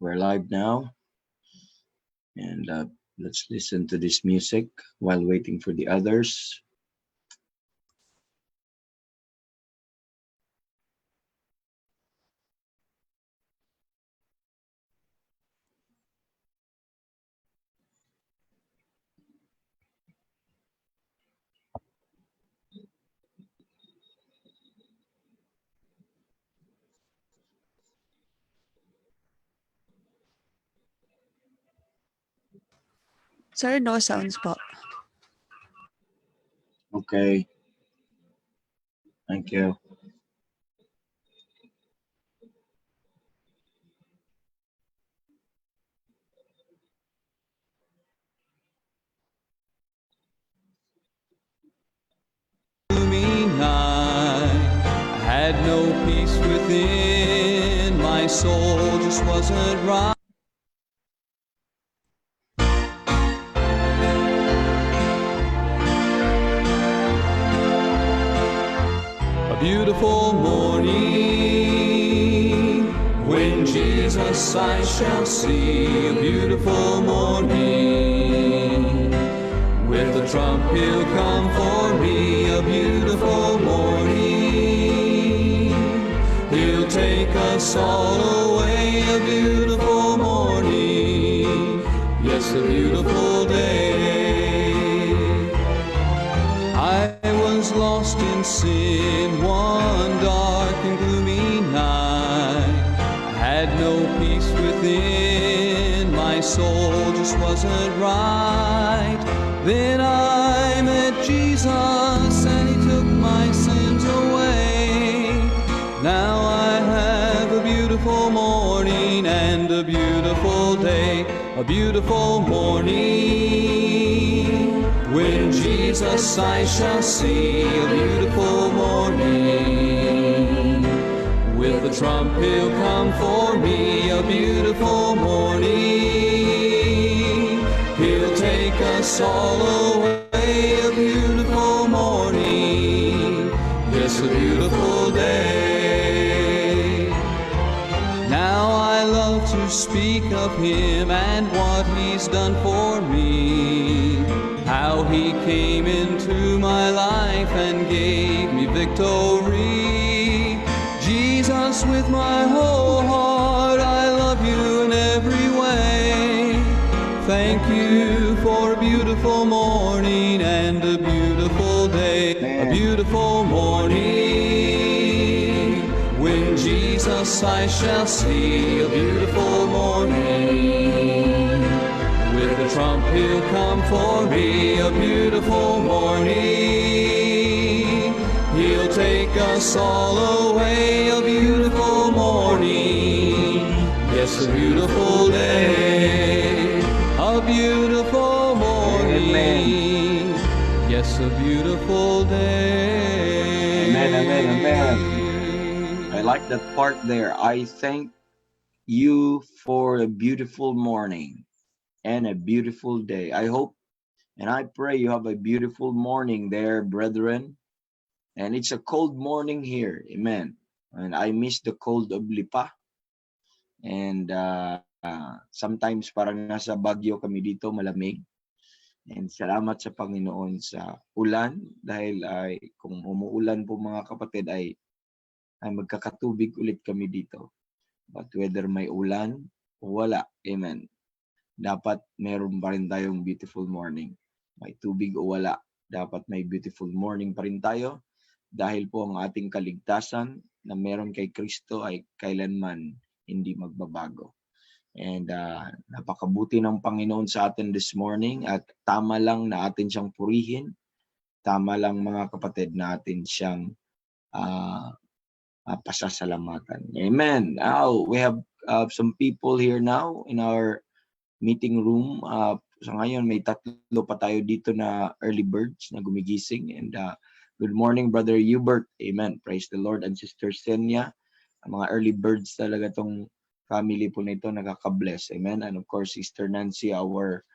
we're live now, and let's listen to this music while waiting for the others. Sir, no sounds po. Okay, thank you. Gloomy night, I had no peace within. My soul just wasn't right. A beautiful morning, when Jesus I shall see. A beautiful morning, with the trump he'll come for me. A beautiful morning, he'll take us all away. A beautiful morning, yes, a beautiful day. I was lost in sin one dark and gloomy night. I had no peace within. My soul just wasn't right. Then I met Jesus and he took my sins away. Now I have a beautiful morning and a beautiful day. A beautiful morning, when Jesus I shall see. A beautiful morning, with the trump he'll come for me. A beautiful morning, he'll take us all away. A beautiful morning, yes, a beautiful day. Now I love to speak of him and what he's done for me. How he came into my life and gave me victory. Jesus, with my whole heart, I love you in every way. Thank you for a beautiful morning and a beautiful day. A beautiful morning, when Jesus I shall see. A beautiful morning, with the trump he'll come for me. A beautiful morning, he'll take us all away. A beautiful morning, yes, a beautiful day. A beautiful morning, yes, a beautiful day. Amen, amen, amen. I like that part there. I thank you for a beautiful morning and a beautiful day. I hope and I pray you have a beautiful morning there, brethren. And it's a cold morning here. Amen. And I miss the cold of Lipa. And sometimes parang nasa Baguio kami dito, malamig. And salamat sa Panginoon sa ulan dahil ay kung umuulan po mga kapatid ay magkakatubig ulit kami dito. But whether may ulan o wala, amen, dapat meron pa rin tayong beautiful morning. May tubig o wala, dapat may beautiful morning pa rin tayo dahil po ang ating kaligtasan na meron kay Kristo ay kailanman hindi magbabago. And napakabuti ng Panginoon sa atin this morning at tama lang na atin siyang purihin. Tama lang mga kapatid na atin siyang pasasalamatan. Amen. Now, we have some people here now in our meeting room. So ngayon, may tatlo pa tayo dito na early birds na gumigising. And good morning, Brother Hubert. Amen. Praise the Lord. And Sister Senya. Ang mga early birds talaga tong family po na ito nakaka-bless. Amen. And of course, Sister Nancy, our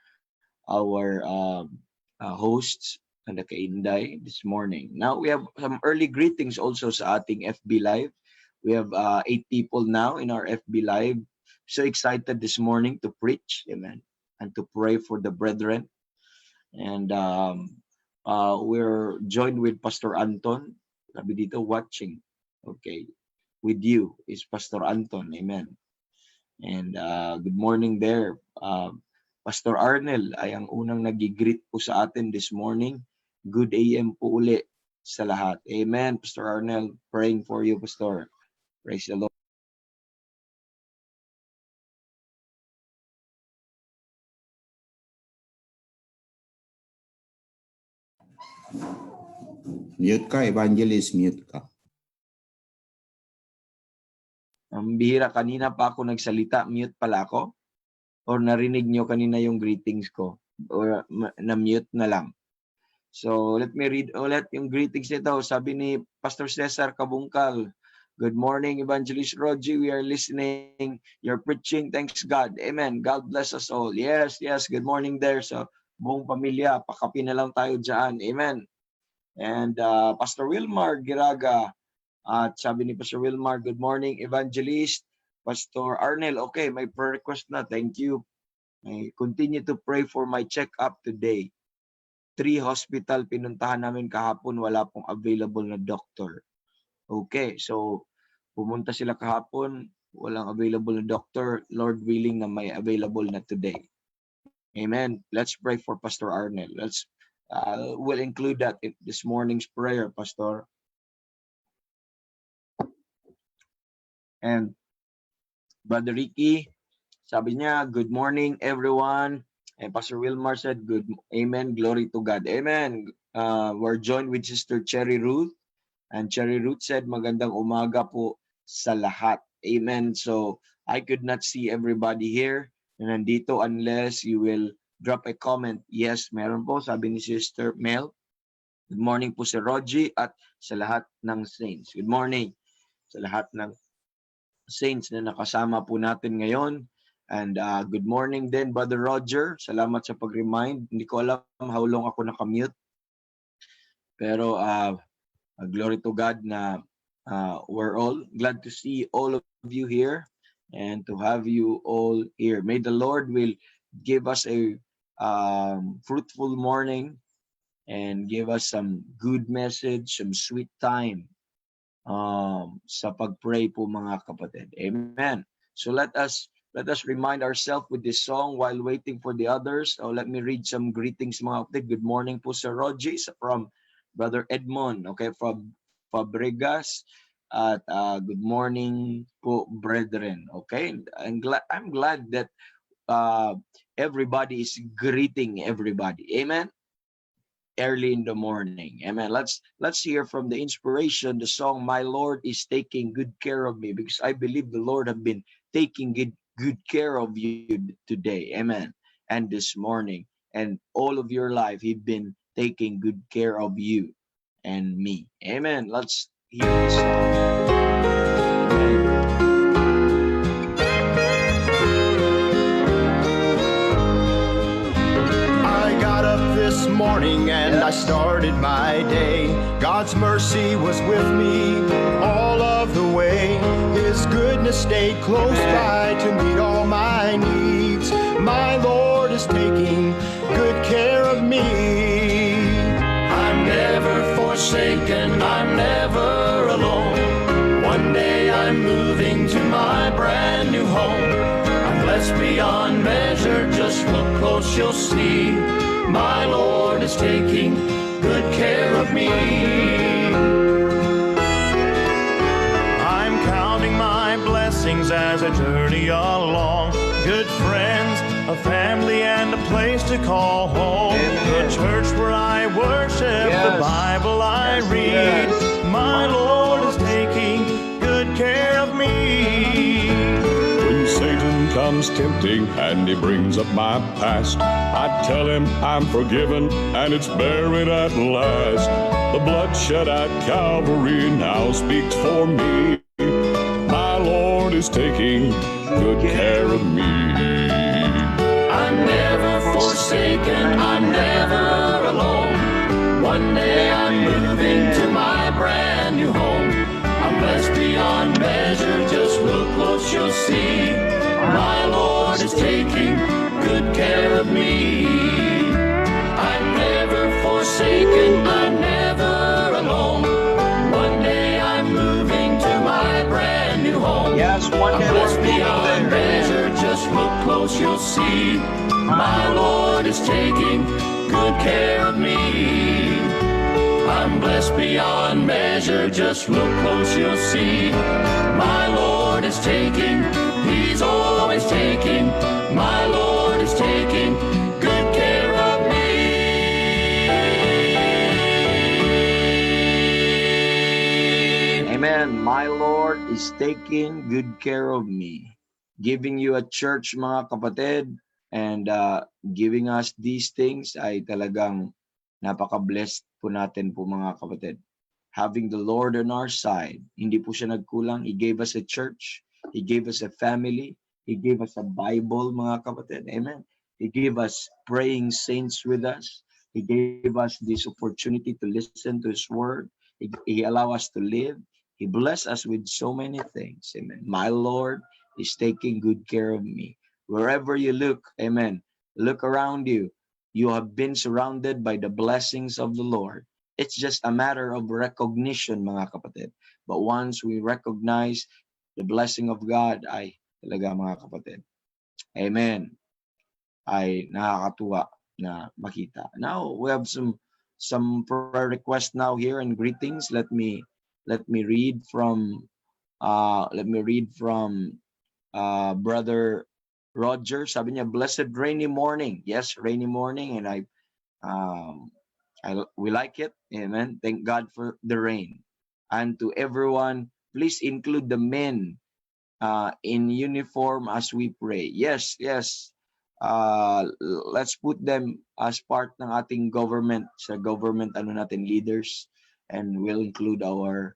hosts na nakainday this morning. Now, we have some early greetings also sa ating FB Live. We have 8 people now in our FB Live. so excited this morning to preach, amen, and to pray for the brethren. And we're joined with Pastor Anton. Sabi dito, watching. Okay. With you is Pastor Anton. Amen. And good morning there. Pastor Arnel ay ang unang nag-greet po sa atin this morning. Good AM po uli sa lahat. Amen. Pastor Arnel, praying for you, Pastor. Praise the Lord. Mute ka, Evangelist, mute ka. Ang bihira, kanina pa ako nagsalita, mute pala ako? Or narinig nyo kanina yung greetings ko? Or na-mute na lang? So, let me read ulit yung greetings nito. Sabi ni Pastor Cesar Kabungkal, good morning, Evangelist Rogie. We are listening. You're preaching. Thanks God. Amen. God bless us all. Yes, yes. Good morning there. So, buong pamilya, pakapi na lang tayo dyan. Amen. And Pastor Wilmar Giraga, at sabi ni Pastor Wilmar, good morning, Evangelist. Pastor Arnel, okay, may prayer request na. Thank you. I continue to pray for my check-up today. 3 hospital pinuntahan namin kahapon, wala pong available na doctor. Okay, so pumunta sila kahapon, walang available na doctor. Lord willing na may available na today. Amen. Let's pray for Pastor Arnel. We'll include that in this morning's prayer, Pastor. And Brother Ricky, sabi niya, good morning everyone. And Pastor Wilmar said, good, amen, glory to God. Amen. We're joined with Sister Cherry Ruth. And Cherry Ruth said, magandang umaga po sa lahat. Amen. So, I could not see everybody here. And nandito unless you will drop a comment. Yes, meron po, sabi ni Sister Mel. Good morning po sa Rogie at sa lahat ng saints. Good morning sa lahat ng saints na nakasama po natin ngayon. And good morning din, Brother Roger. Salamat sa pag-remind. Hindi ko alam how long ako nakamute. Pero glory to God na we're all glad to see all of you here and to have you all here. May the Lord will give us a fruitful morning and give us some good message, some sweet time sa pag-pray po mga kapatid. Amen. So let us remind ourselves with this song while waiting for the others. Oh, let me read some greetings mga kapatid. Good morning po sa Rogie from Brother Edmond, okay, from Fabregas. At good morning po, brethren. Okay, I'm glad that everybody is greeting everybody. Amen. Early in the morning. Amen. Let's hear from the inspiration, the song, My Lord is taking good care of me, because I believe the Lord have been taking good care of you today. Amen. And this morning and all of your life, He's been taking good care of you and me. Amen. Let's hear this song. I got up this morning and I started my day. God's mercy was with me all of the way. His goodness stayed close by to meet all my needs. My Lord is taking good care of me. I'm never forsaken, I'm never alone. One day I'm moving to my brand new home. I'm blessed beyond measure, just look close, you'll see. My Lord is taking good care of me. I'm counting my blessings as I journey along. Good friends, a family, and a place to call home. The church where I worship, the Bible I read. My Lord is taking good care of me. When Satan comes tempting and he brings up my past, I tell him I'm forgiven and it's buried at last. The blood shed at Calvary now speaks for me. My Lord is taking good care of me. I'm never forsaken, I'm never alone. One day I'm moving to my brand new home. I'm blessed beyond measure, just look close, you'll see. My Lord is taking good care of me. I'm never forsaken, I'm never alone. One day I'm moving to my brand new home. Yes, one day Blessed we're moving beyond there. measure, just look close, you'll see. My Lord is taking good care of me. I'm blessed beyond measure, just look close, you'll see. My Lord is taking, He's always taking. My Lord is taking good care of me. Amen. My Lord is taking good care of me. Giving you a church, mga kapatid, and giving us these things ay talagang napaka-blessed po natin po, mga kapatid. Having the Lord on our side, hindi po siya nagkulang. He gave us a church. He gave us a family. He gave us a Bible, mga kapatid. Amen. He gave us praying saints with us. He gave us this opportunity to listen to His word. He allowed us to live. He blessed us with so many things. Amen. My Lord is taking good care of me. Wherever you look, amen, look around you. You have been surrounded by the blessings of the Lord. It's just a matter of recognition, mga kapatid. But once we recognize the blessing of God, ay talaga, mga kapatid, amen, ay nakakatuwa na makita. Now we have some prayer requests now here and greetings. Let me read from Brother Roger. Sabi niya, blessed rainy morning. Yes, rainy morning, and we like it. Amen. Thank God for the rain. And to everyone, please include the men in uniform as we pray. Yes. Let's put them as part ng ating government, sa government leaders, and we'll include our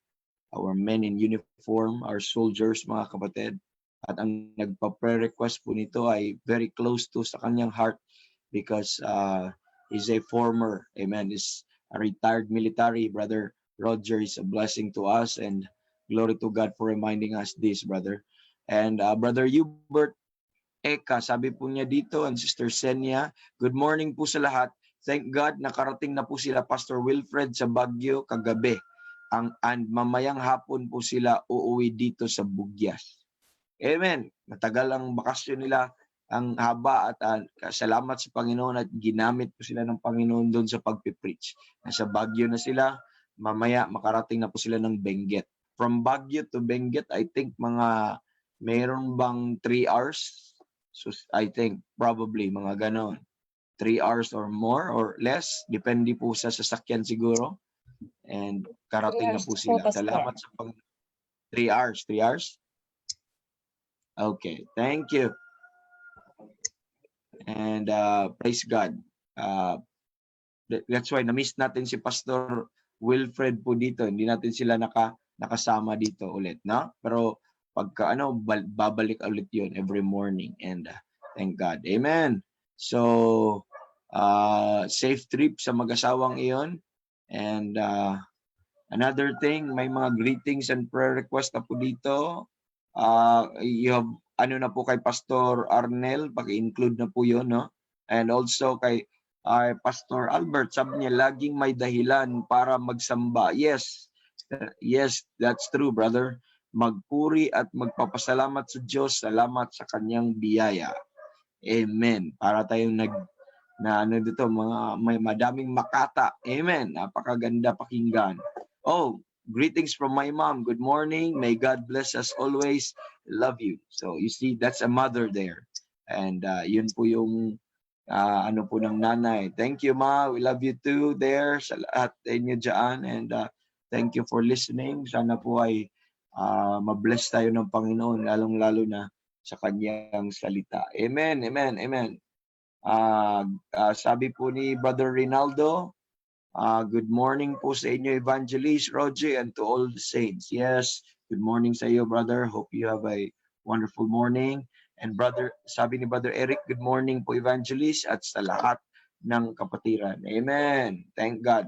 men in uniform, our soldiers, mga kapatid. At ang nagpa-pre-request po nito ay very close to sa kanyang heart because he's a former, amen, is a retired military. Brother Roger is a blessing to us, and glory to God for reminding us this, brother. And Brother Hubert Eka, sabi po niya dito, and Sister Senia, good morning po sa lahat. Thank God, nakarating na po sila Pastor Wilfred sa Baguio kagabi. And mamayang hapon po sila uuwi dito sa Bugyas. Amen. Matagal ang bakasyon nila, ang haba, at salamat sa Panginoon at ginamit po sila ng Panginoon doon sa pagpipreach. Nasa Baguio na sila, mamaya makarating na po sila ng Benguet. From Baguio to Benguet, I think mayroon bang 3 hours? So I think probably mga ganon. 3 hours or more or less, depende po sa sasakyan siguro. And karating na po sila. Salamat sa Panginoon. 3 hours, 3 hours? Okay, thank you. And praise God. That's why na-miss natin si Pastor Wilfred po dito. Hindi natin sila nakasama dito ulit, no? Pero pagka babalik ulit yun every morning, and thank God. Amen. So safe trip sa mag-asawang iyon. And another thing, may mga greetings and prayer request na po dito. You have na po kay Pastor Arnel, paki-include na po yun, no? And also kay Pastor Albert, sabi niya laging may dahilan para magsamba. Yes, that's true, brother. Magpuri at magpapasalamat sa Diyos, salamat sa kanyang biyaya. Amen. Para tayong dito, may madaming makata. Amen. Napakaganda pakinggan. Oh, greetings from my mom. Good morning. May God bless us always. Love you. So you see, that's a mother there. And yun po yung po ng nanay. Thank you, Ma. We love you too there sa lahat inyo dyan. And thank you for listening. Sana po ay mabless tayo ng Panginoon, lalong-lalo na sa kanyang salita. Amen, amen, amen. Sabi po ni Brother Rinaldo, good morning po sa inyo, Evangelist Roger, and to all the saints. Yes, good morning sa iyo, brother. Hope you have a wonderful morning. And sabi ni Brother Eric, good morning po, Evangelist, at sa lahat ng kapatiran. Amen. Thank God.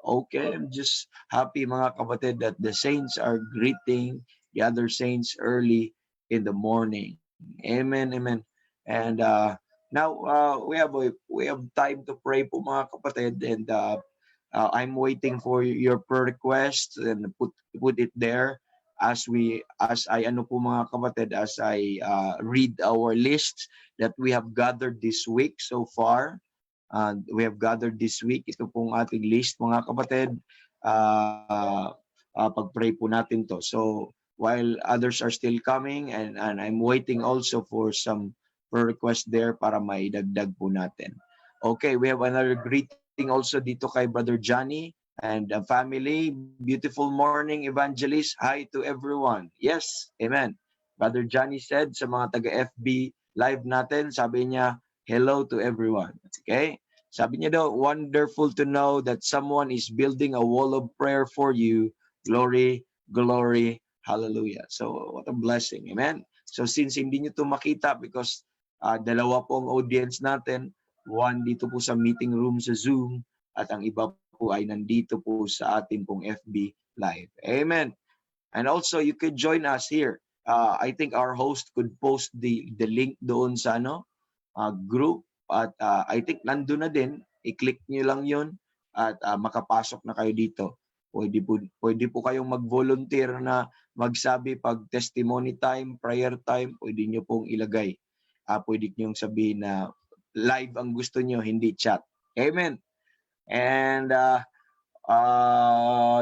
Okay, I'm just happy, mga kapatid, that the saints are greeting the other saints early in the morning. Amen, amen. And now we have time to pray po mga kapatid, and I'm waiting for your prayer requests, and put it there as I ano po mga kapatid, as I read our lists that we have gathered this week so far. We have gathered this week. Ito pong ating list mga kapatid. Pag-pray po natin to. So while others are still coming, and I'm waiting also for some prayer request there para maidagdag po natin. Okay, we have another greeting also dito kay Brother Johnny and family. Beautiful morning, evangelist. Hi to everyone. Yes, amen. Brother Johnny said sa mga taga-FB live natin, sabi niya, hello to everyone. Okay? Sabi niya daw, wonderful to know that someone is building a wall of prayer for you. Glory, glory, hallelujah. So, what a blessing. Amen? So, since hindi nyo ito makita, because dalawa po ang audience natin, one dito po sa meeting room sa Zoom, at ang iba po ay nandito po sa ating pong FB Live. Amen. And also, you could join us here. I think our host could post the link doon sa group. At I think nandun na din. I-click nyo lang yun at makapasok na kayo dito. Pwede po kayong mag-volunteer na magsabi pag testimony time, prayer time, pwede nyo pong ilagay. Pwede nyo sabihin na live ang gusto nyo, hindi chat. Amen. And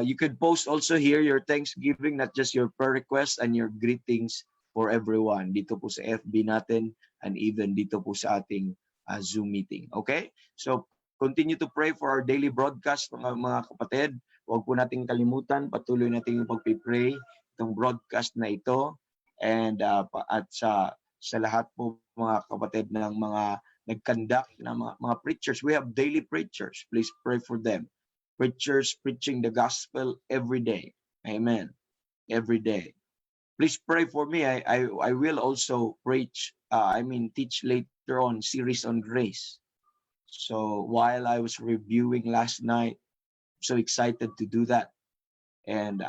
you could post also here your thanksgiving, not just your prayer requests and your greetings for everyone. Dito po sa FB natin and even dito po sa ating Zoom meeting. Okay? So, continue to pray for our daily broadcast, mga kapatid. Huwag po nating kalimutan, patuloy natin yung pag-pray itong broadcast na ito. And at sa lahat po mga kapatid ng mga nag-conduct na mga preachers. We have daily preachers. Please pray for them. Preachers preaching the gospel every day. Amen. Every day. Please pray for me. I will also teach later on series on grace. So while I was reviewing last night, so excited to do that. And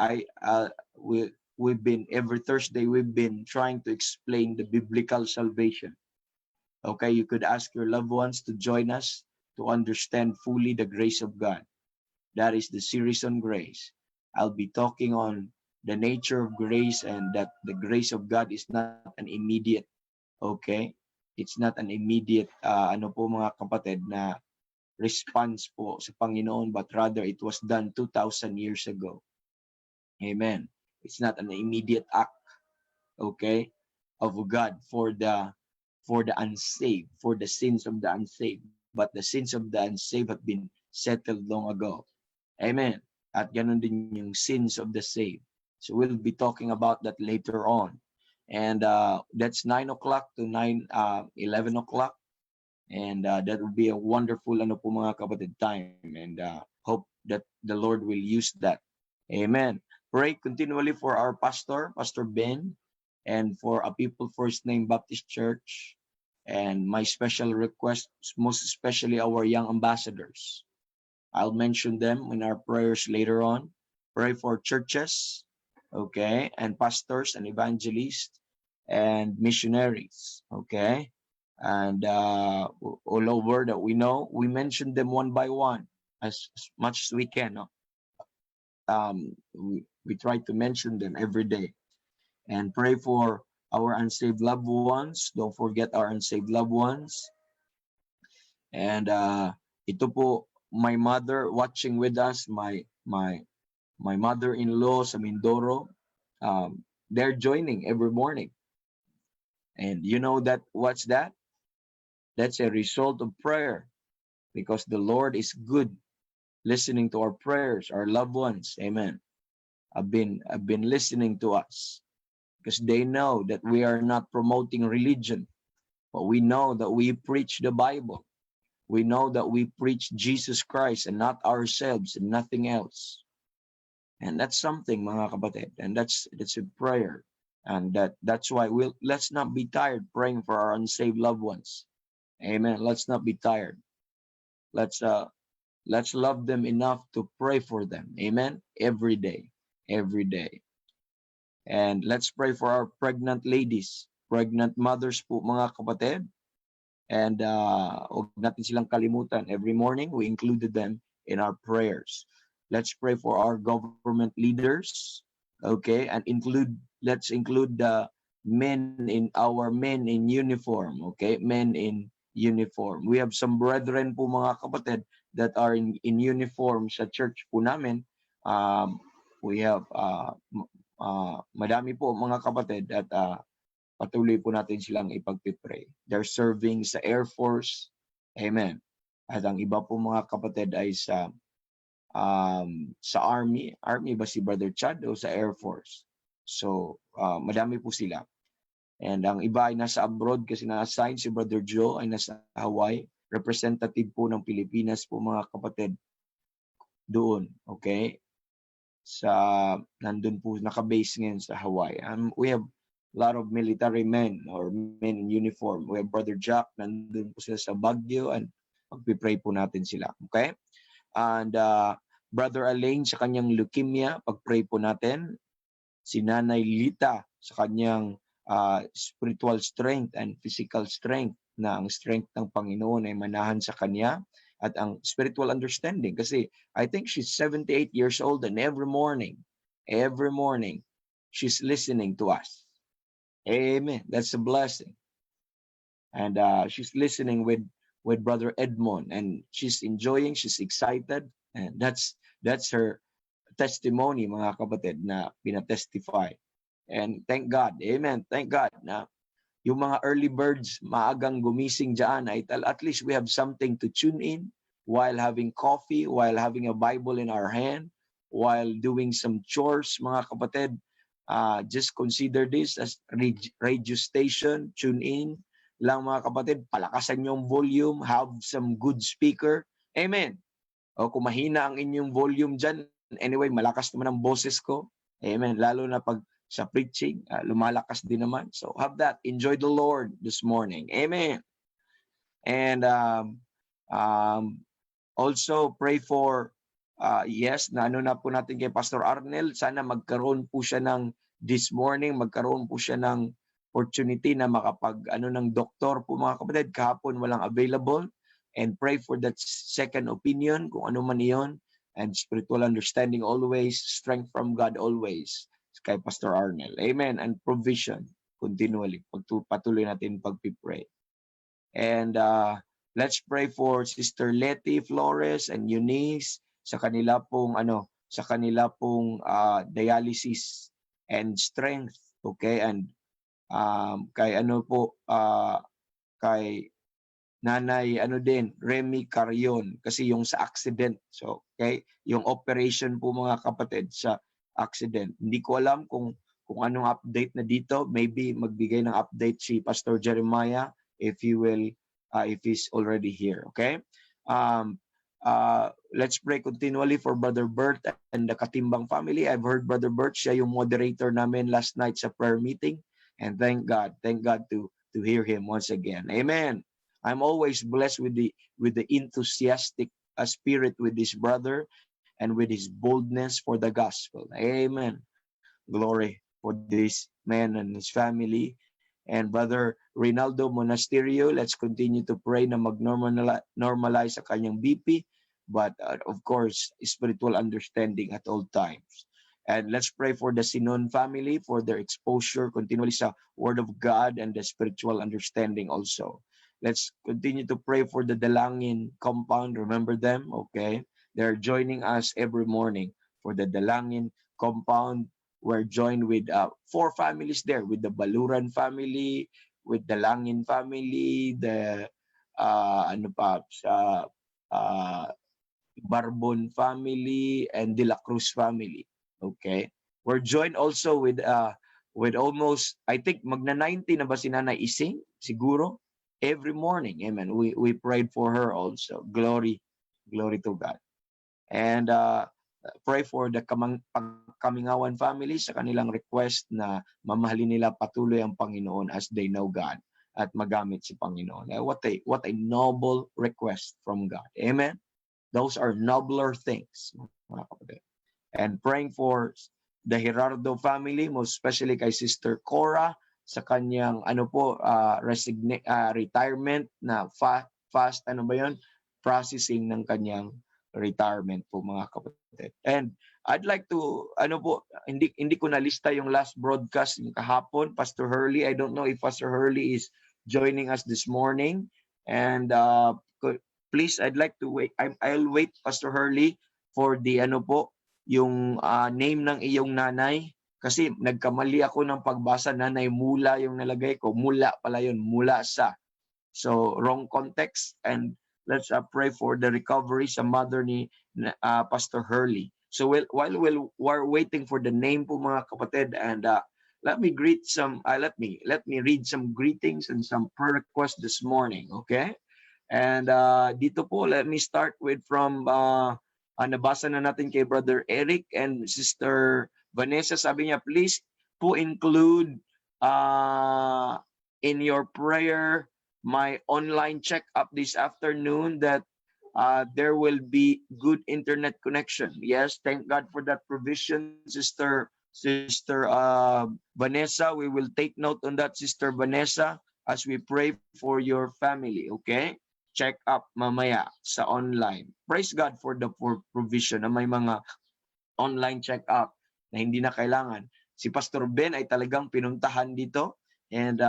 we've been every Thursday we've been trying to explain the biblical salvation. Okay, you could ask your loved ones to join us to understand fully the grace of God. That is the series on grace. I'll be talking on the nature of grace, and that the grace of God is not an immediate, okay? It's not an immediate, mga kapatid, na response po sa Panginoon, but rather it was done 2,000 years ago. Amen. It's not an immediate act, okay, of God for the unsaved, for the sins of the unsaved. But the sins of the unsaved have been settled long ago. Amen. At ganun din yung sins of the saved. So we'll be talking about that later on. And that's 9 o'clock to 11 o'clock. And that will be a wonderful mga kapatid time. And hope that the Lord will use that. Amen. Pray continually for our pastor, Pastor Ben, and for a People First Name Baptist Church. And my special request, most especially our young ambassadors. I'll mention them in our prayers later on. Pray for churches, okay, and pastors and evangelists and missionaries, okay, and all over that we know. We mention them one by one as much as we can. No? We try to mention them every day, and pray for our unsaved loved ones. Don't forget our unsaved loved ones. And ito po, my mother watching with us, my mother-in-law sa Mindoro, they're joining every morning. And you know that what's that? That's a result of prayer, because the Lord is good, listening to our prayers, our loved ones. Amen. I've been listening to us, because they know that we are not promoting religion, but we know that we preach the Bible. We know that we preach Jesus Christ and not ourselves and nothing else. And that's something, mga kapatid. And that's a prayer. And that's why let's not be tired praying for our unsaved loved ones. Amen. Let's not be tired. Let's love them enough to pray for them. Amen. Every day. Every day. And let's pray for our pregnant ladies. pregnant mothers po mga kapatid. And huwag natin silang kalimutan. Every morning, we included them in our prayers. Let's pray for our government leaders, okay? And let's include the men in uniform, okay? Men in uniform. We have some brethren po mga kapatid that are in uniform sa church po namin. We have madami po mga kapatid at patuloy po natin silang ipagpipray. They're serving sa Air Force. Amen. At ang iba po mga kapatid ay sa Army. Army ba si Brother Chad o sa Air Force? So, madami po sila. And ang iba ay nasa abroad kasi na-assign si Brother Joe ay nasa Hawaii. Representative po ng Pilipinas po mga kapatid doon. Okay? Nandun po, naka-base ngayon sa Hawaii. We have a lot of military men or men in uniform. We have Brother Jack, nandun po sila sa Baguio and pagpipray po natin sila. Okay? And Brother Alain sa kanyang leukemia, pagpray po natin. Si Nanay Lita sa kanyang spiritual strength and physical strength, na ang strength ng Panginoon ay manahan sa kanya at ang spiritual understanding. Kasi I think she's 78 years old and every morning, she's listening to us. Amen. That's a blessing. And she's listening with Brother Edmond, and she's enjoying, she's excited, and that's her testimony mga kapatid na pinatestify. And thank God, amen, thank God na yung mga early birds maagang gumising dyan ay at least we have something to tune in while having coffee, while having a Bible in our hand, while doing some chores mga kapatid. Just consider this as radio station, tune in lang mga kapatid, palakasan yung volume, have some good speaker. Amen. O kung mahina ang inyong volume dyan, anyway, malakas naman ang boses ko. Amen. Lalo na pag sa preaching, lumalakas din naman. So have that. Enjoy the Lord this morning. Amen. And also pray for na po natin kay Pastor Arnel. Sana magkaroon po siya this morning, magkaroon po siya ng opportunity na makapag ng doktor po mga kapatid. Kahapon walang available. And pray for that second opinion, kung ano man iyon. And spiritual understanding always, strength from God always. Kay Pastor Arnel. Amen. And provision continually. Patuloy natin pagpipray. And let's pray for Sister Letty Flores and Eunice sa kanila pong dialysis and strength. Okay? And kay Nanay Remy Carion kasi yung sa accident. So, okay, yung operation po mga kapatid sa accident. Hindi ko alam kung anong update na dito. Maybe magbigay ng update si Pastor Jeremiah if he's already here. Okay? Let's pray continually for Brother Bert and the Katimbang family. I've heard Brother Bert, siya yung moderator namin last night sa prayer meeting. And thank God to hear him once again. Amen. I'm always blessed with the enthusiastic spirit with this brother and with his boldness for the gospel. Amen. Glory for this man and his family. And Brother Rinaldo Monasterio, let's continue to pray na mag-normalize sa kanyang BP, but of course, spiritual understanding at all times. And let's pray for the Sinon family, for their exposure continually sa Word of God and the spiritual understanding also. Let's continue to pray for the Dalangin compound. Remember them, okay? They're joining us every morning for the Dalangin compound. We're joined with 4 families there, with the Baluran family, with the Dalangin family, the Barbon family, and De La Cruz family. Okay? We're joined also with almost, I think, magna-90 na ba si Nanay Ising? Siguro? Every morning, amen. We prayed for her also. Glory to God. And pray for the Kamingawan family sa kanilang request na mamahalin nila patuloy ang Panginoon as they know God at magamit si Panginoon. What a noble request from God. Amen. Those are nobler things. And praying for the Gerardo family, most especially kay Sister Cora sa kanyang retirement na fast processing ng kanyang retirement po, mga kapatid. And I'd like to hindi ko nalista yung last broadcast yung kahapon, Pastor Hurley. I don't know if Pastor Hurley is joining us this morning, and please, I'd like to wait. I'll wait, Pastor Hurley, for the yung name ng iyong nanay, kasi nagkamali ako ng pagbasa. Nanay Mula yung nalagay ko, Mula pala yun, Mula sa, so wrong context. And let's pray for the recovery sa mother ni Pastor Hurley. So while we're waiting for the name po, mga kapatid, and let me read some greetings and some prayer requests this morning, okay? And dito po, let me start with from nabasa na natin kay Brother Eric and Sister Vanessa. Sabi niya, please po include in your prayer my online check-up this afternoon, that there will be good internet connection. Yes, thank God for that provision, Sister Vanessa. We will take note on that, Sister Vanessa, as we pray for your family, okay? Check up mamaya sa online. Praise God for the provision na may mga online check up na hindi na kailangan. Si Pastor Ben ay talagang pinuntahan dito, and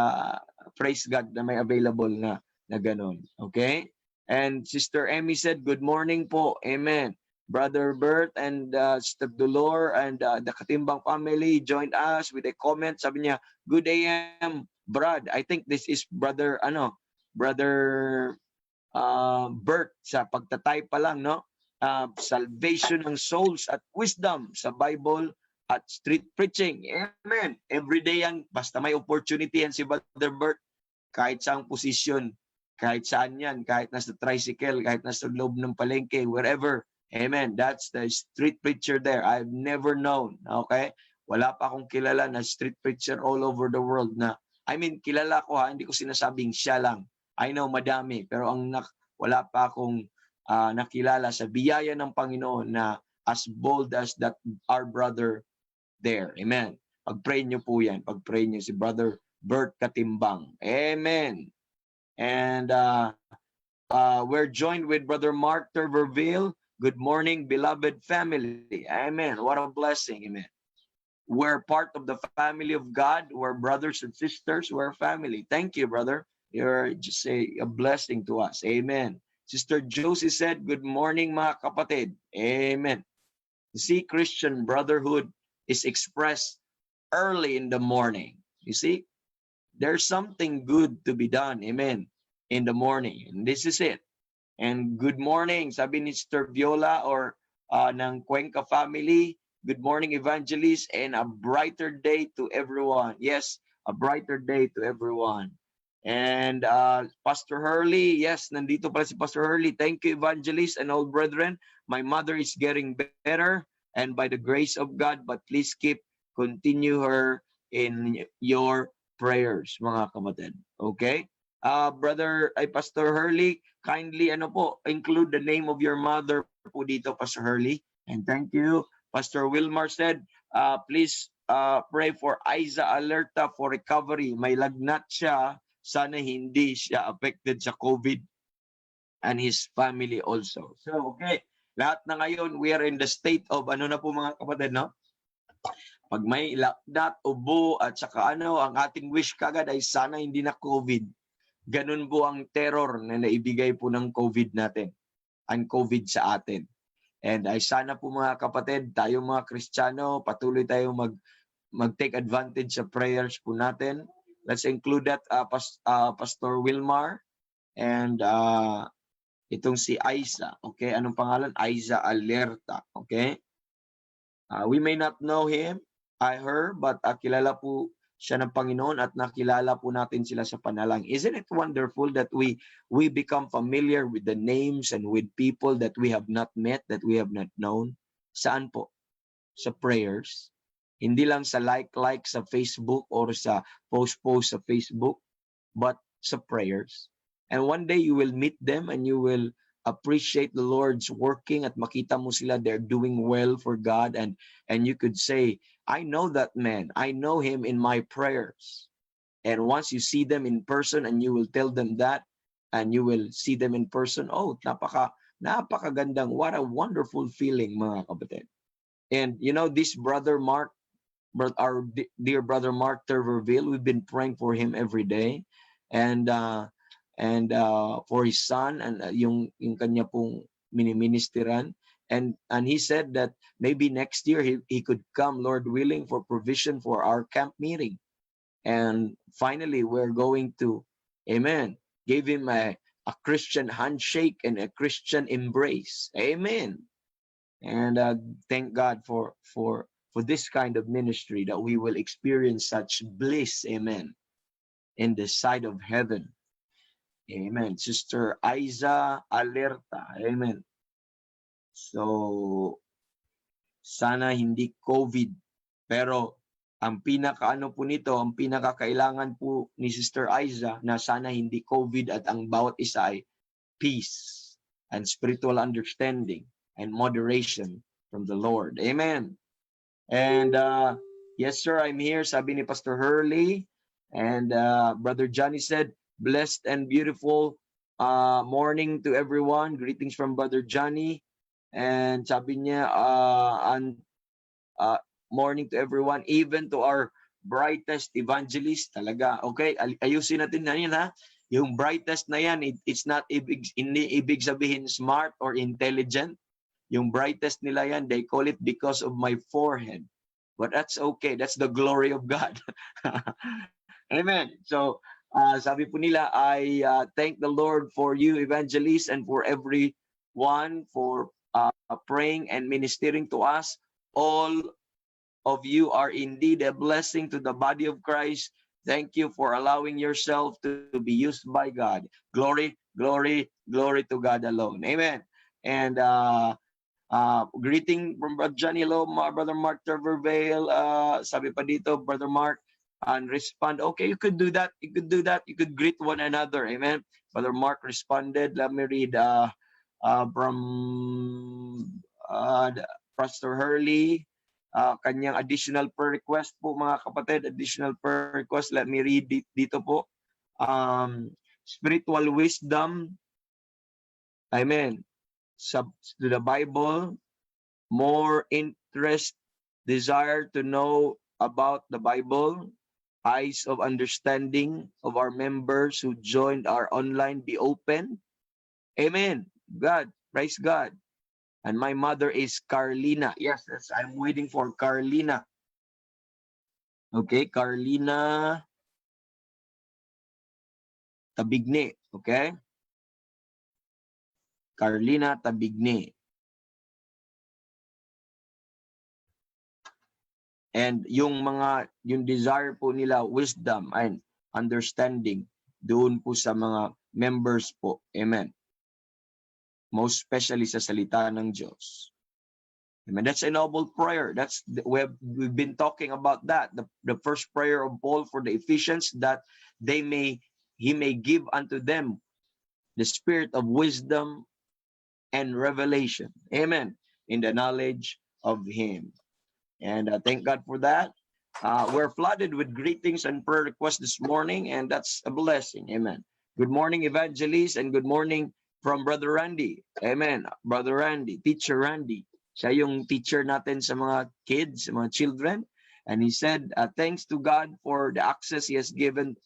praise God na may available na ganun. Okay? And Sister Emmy said, good morning po. Amen. Brother Bert and Sister Dolor and the Katimbang family joined us with a comment. Sabi niya, good AM, Brad. I think this is Brother Bert sa pagtatay pa lang, no? Salvation ng souls at wisdom sa Bible at street preaching. Amen. Every day yan, basta may opportunity yan si Brother Bert, kahit saang posisyon, kahit saan yan, kahit nasa tricycle, kahit nasa loob ng palengke, wherever. Amen. That's the street preacher there. I've never known. Okay? Wala pa akong kilala na street preacher all over the world na, kilala ko hindi ko sinasabing siya lang. I know madami, pero wala pa akong nakilala sa biyaya ng Panginoon na as bold as that our brother there. Amen. Pag-pray nyo po yan. Pag-pray nyo si Brother Bert Katimbang. Amen. And we're joined with Brother Mark Turverville. Good morning, beloved family. Amen. What a blessing. Amen. We're part of the family of God. We're brothers and sisters. We're family. Thank you, brother. You're just a blessing to us. Amen. Sister Josie said, good morning, mga kapatid. Amen. You see, Christian brotherhood is expressed early in the morning. You see, there's something good to be done. Amen. In the morning. And this is it. And good morning, sabi ni Sister Viola or ng Cuenca family. Good morning, evangelist, and a brighter day to everyone. Yes, a brighter day to everyone. And Pastor Hurley, yes, nandito pala si Pastor Hurley. Thank you, evangelist and all brethren. My mother is getting better, and by the grace of God, but please continue her in your prayers, mga kapatid. Okay? Pastor Hurley, kindly include the name of your mother po dito, Pastor Hurley. And thank you. Pastor Wilmar said, please pray for Aiza Alerta for recovery. May lagnat siya. Sana hindi siya affected sa COVID and his family also. So, okay. Lahat na ngayon, we are in the state of na po, mga kapatid, no? Pag may lagnat, ubo, at saka ang ating wish kagad ay sana hindi na COVID. Ganun po ang terror na naibigay po ng COVID natin. Ang COVID sa atin. And ay sana po, mga kapatid, tayo mga Kristiyano, patuloy tayo mag-take advantage sa prayers po natin. Let's include that Pastor Wilmar and itong si Aiza. Okay, anong pangalan? Aiza Alerta. Okay? We may not know her, but kilala po siya ng Panginoon at nakilala po natin sila sa panalangin. Isn't it wonderful that we become familiar with the names and with people that we have not met, that we have not known? Saan po? Sa prayers. Hindi lang sa like sa Facebook or sa post sa Facebook, but sa prayers. And one day you will meet them and you will appreciate the Lord's working at makita mo sila, they're doing well for God, and you could say, I know that man. I know him in my prayers. And once you see them in person and you will tell them that, and you will see them in person, oh, napakagandang, what a wonderful feeling, mga kapatid. And you know, this brother Mark, our dear brother Mark Terverville, we've been praying for him every day, and for his son, and yung kanya pong miniministeran, and he said that maybe next year he could come, Lord willing, for provision for our camp meeting. And finally, we're going to, amen, give him a Christian handshake and a Christian embrace. Amen. And thank God for this kind of ministry, that we will experience such bliss, amen, in the side of heaven. Amen. Sister Aiza Alerta. Amen. So, sana hindi COVID. Pero, ang pinakaano po nito, ang pinakakailangan po ni Sister Aiza, na sana hindi COVID at ang bawat isa ay peace and spiritual understanding and moderation from the Lord. Amen. And yes, sir, I'm here. Sabi ni Pastor Hurley. And Brother Johnny said, blessed and beautiful morning to everyone. Greetings from Brother Johnny. And sabi niya, morning to everyone, even to our brightest evangelist. Talaga, okay? Ayusin natin na yun, ha? Yung brightest na yan, it's not hindi ibig sabihin smart or intelligent. Yung brightest nila yan, they call it because of my forehead. But that's okay. That's the glory of God. Amen. So, sabi po nila, I thank the Lord for you, evangelists, and for everyone for praying and ministering to us. All of you are indeed a blessing to the body of Christ. Thank you for allowing yourself to be used by God. Glory, glory, glory to God alone. Amen. And greeting from Brother Johnny. Hello, Brother Mark Tervervale. Sabi pa dito, Brother Mark, and respond. Okay, you could do that. You could do that. You could greet one another. Amen. Brother Mark responded. Let me read from Pastor Hurley. Kanyang additional prayer request po, mga kapatid, additional prayer request. Let me read dito po. Spiritual wisdom, amen, to the Bible, more interest, desire to know about the Bible, eyes of understanding of our members who joined our online be open. Amen. God, praise God. And my mother is Carlina. Yes, I'm waiting for Carlina. Okay, Carlina Tabigne. Okay? Carlina Tabigne. And yung desire po nila, wisdom and understanding, doon po sa mga members po. Amen. Most especially sa salita ng Diyos. Amen. That's a noble prayer. We've been talking about that. The first prayer of Paul for the Ephesians, that he may give unto them the spirit of wisdom and revelation. Amen. In the knowledge of Him. And thank God for that. We're flooded with greetings and prayer requests this morning, and that's a blessing. Amen. Good morning, evangelists, and good morning from Brother Randy. Amen. Brother Randy, Teacher Randy. Siya yung teacher natin sa mga kids, sa mga children. And he said, thanks to God for the access He has given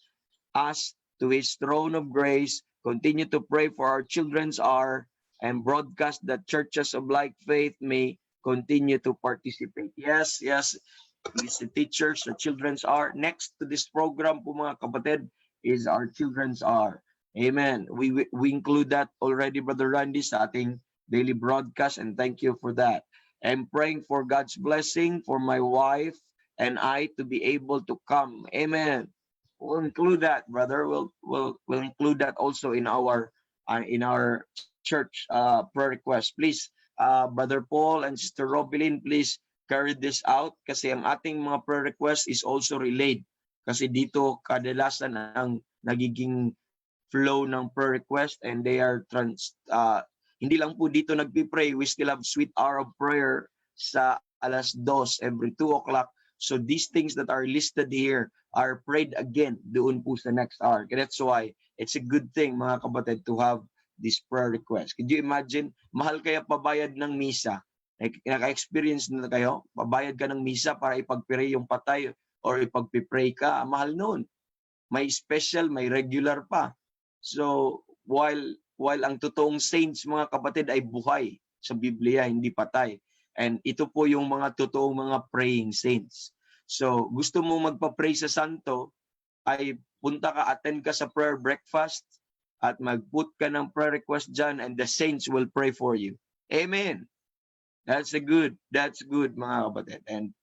us to His throne of grace. Continue to pray for our children's hour and broadcast that churches of like faith may continue to participate. Yes, he's the teachers, the children's hour. Next to this program po, mga kapatid, is our children's hour. Amen. We include that already, Brother Randy, sa ating daily broadcast, and thank you for that. I'm praying for God's blessing for my wife and I to be able to come. Amen. We'll include that, brother. We'll include that also in our church prayer request. Please, Brother Paul and Sister Robilyn, please carry this out, kasi ang ating mga prayer request is also relayed. Kasi dito kadalasan ang nagiging flow ng prayer request, and they are hindi lang po dito nagpipray. We still have sweet hour of prayer sa 2:00 every 2 o'clock. So these things that are listed here are prayed again doon po sa next hour. That's why it's a good thing, mga kapatid, to have this prayer request. Could you imagine, mahal kaya pabayad ng misa? Naka-experience na kayo? Pabayad ka ng misa para ipag-pray yung patay or ipag-pray ka. Mahal noon. May special, may regular pa. So, while ang totoong saints, mga kapatid, ay buhay sa Biblia, hindi patay. And ito po yung mga totoong mga praying saints. So, gusto mo magpa-pray sa santo, ay punta ka, attend ka sa prayer breakfast, at mag-put ka ng prayer request dyan, and the saints will pray for you. Amen. That's good, mga kapatid. And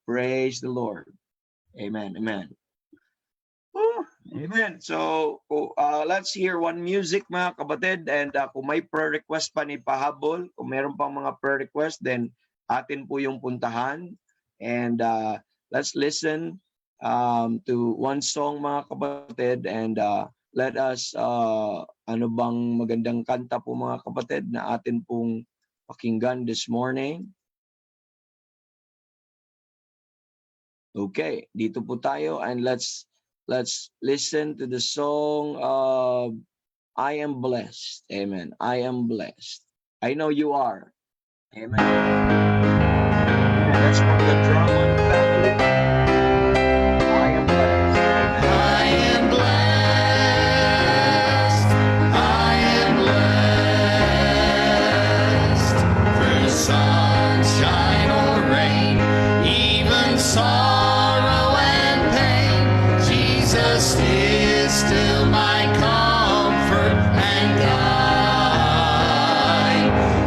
praise the Lord. Amen, amen. Amen. So, let's hear one music, mga kapatid. And kung may prayer request pa ni pahabol, kung meron pang mga prayer request, then atin po yung puntahan. And let's listen to one song, mga kapatid. And let us, ano bang magandang kanta po, mga kapatid, na atin pong pakinggan this morning. Okay, dito po tayo, and let's listen to the song I Am Blessed. Amen. I am blessed. I know you are. Amen. And that's from the Drummond family. I am blessed. Amen. I am blessed. I am blessed. Through sunshine or rain, even sorrow and pain, Jesus is still my comfort and guide.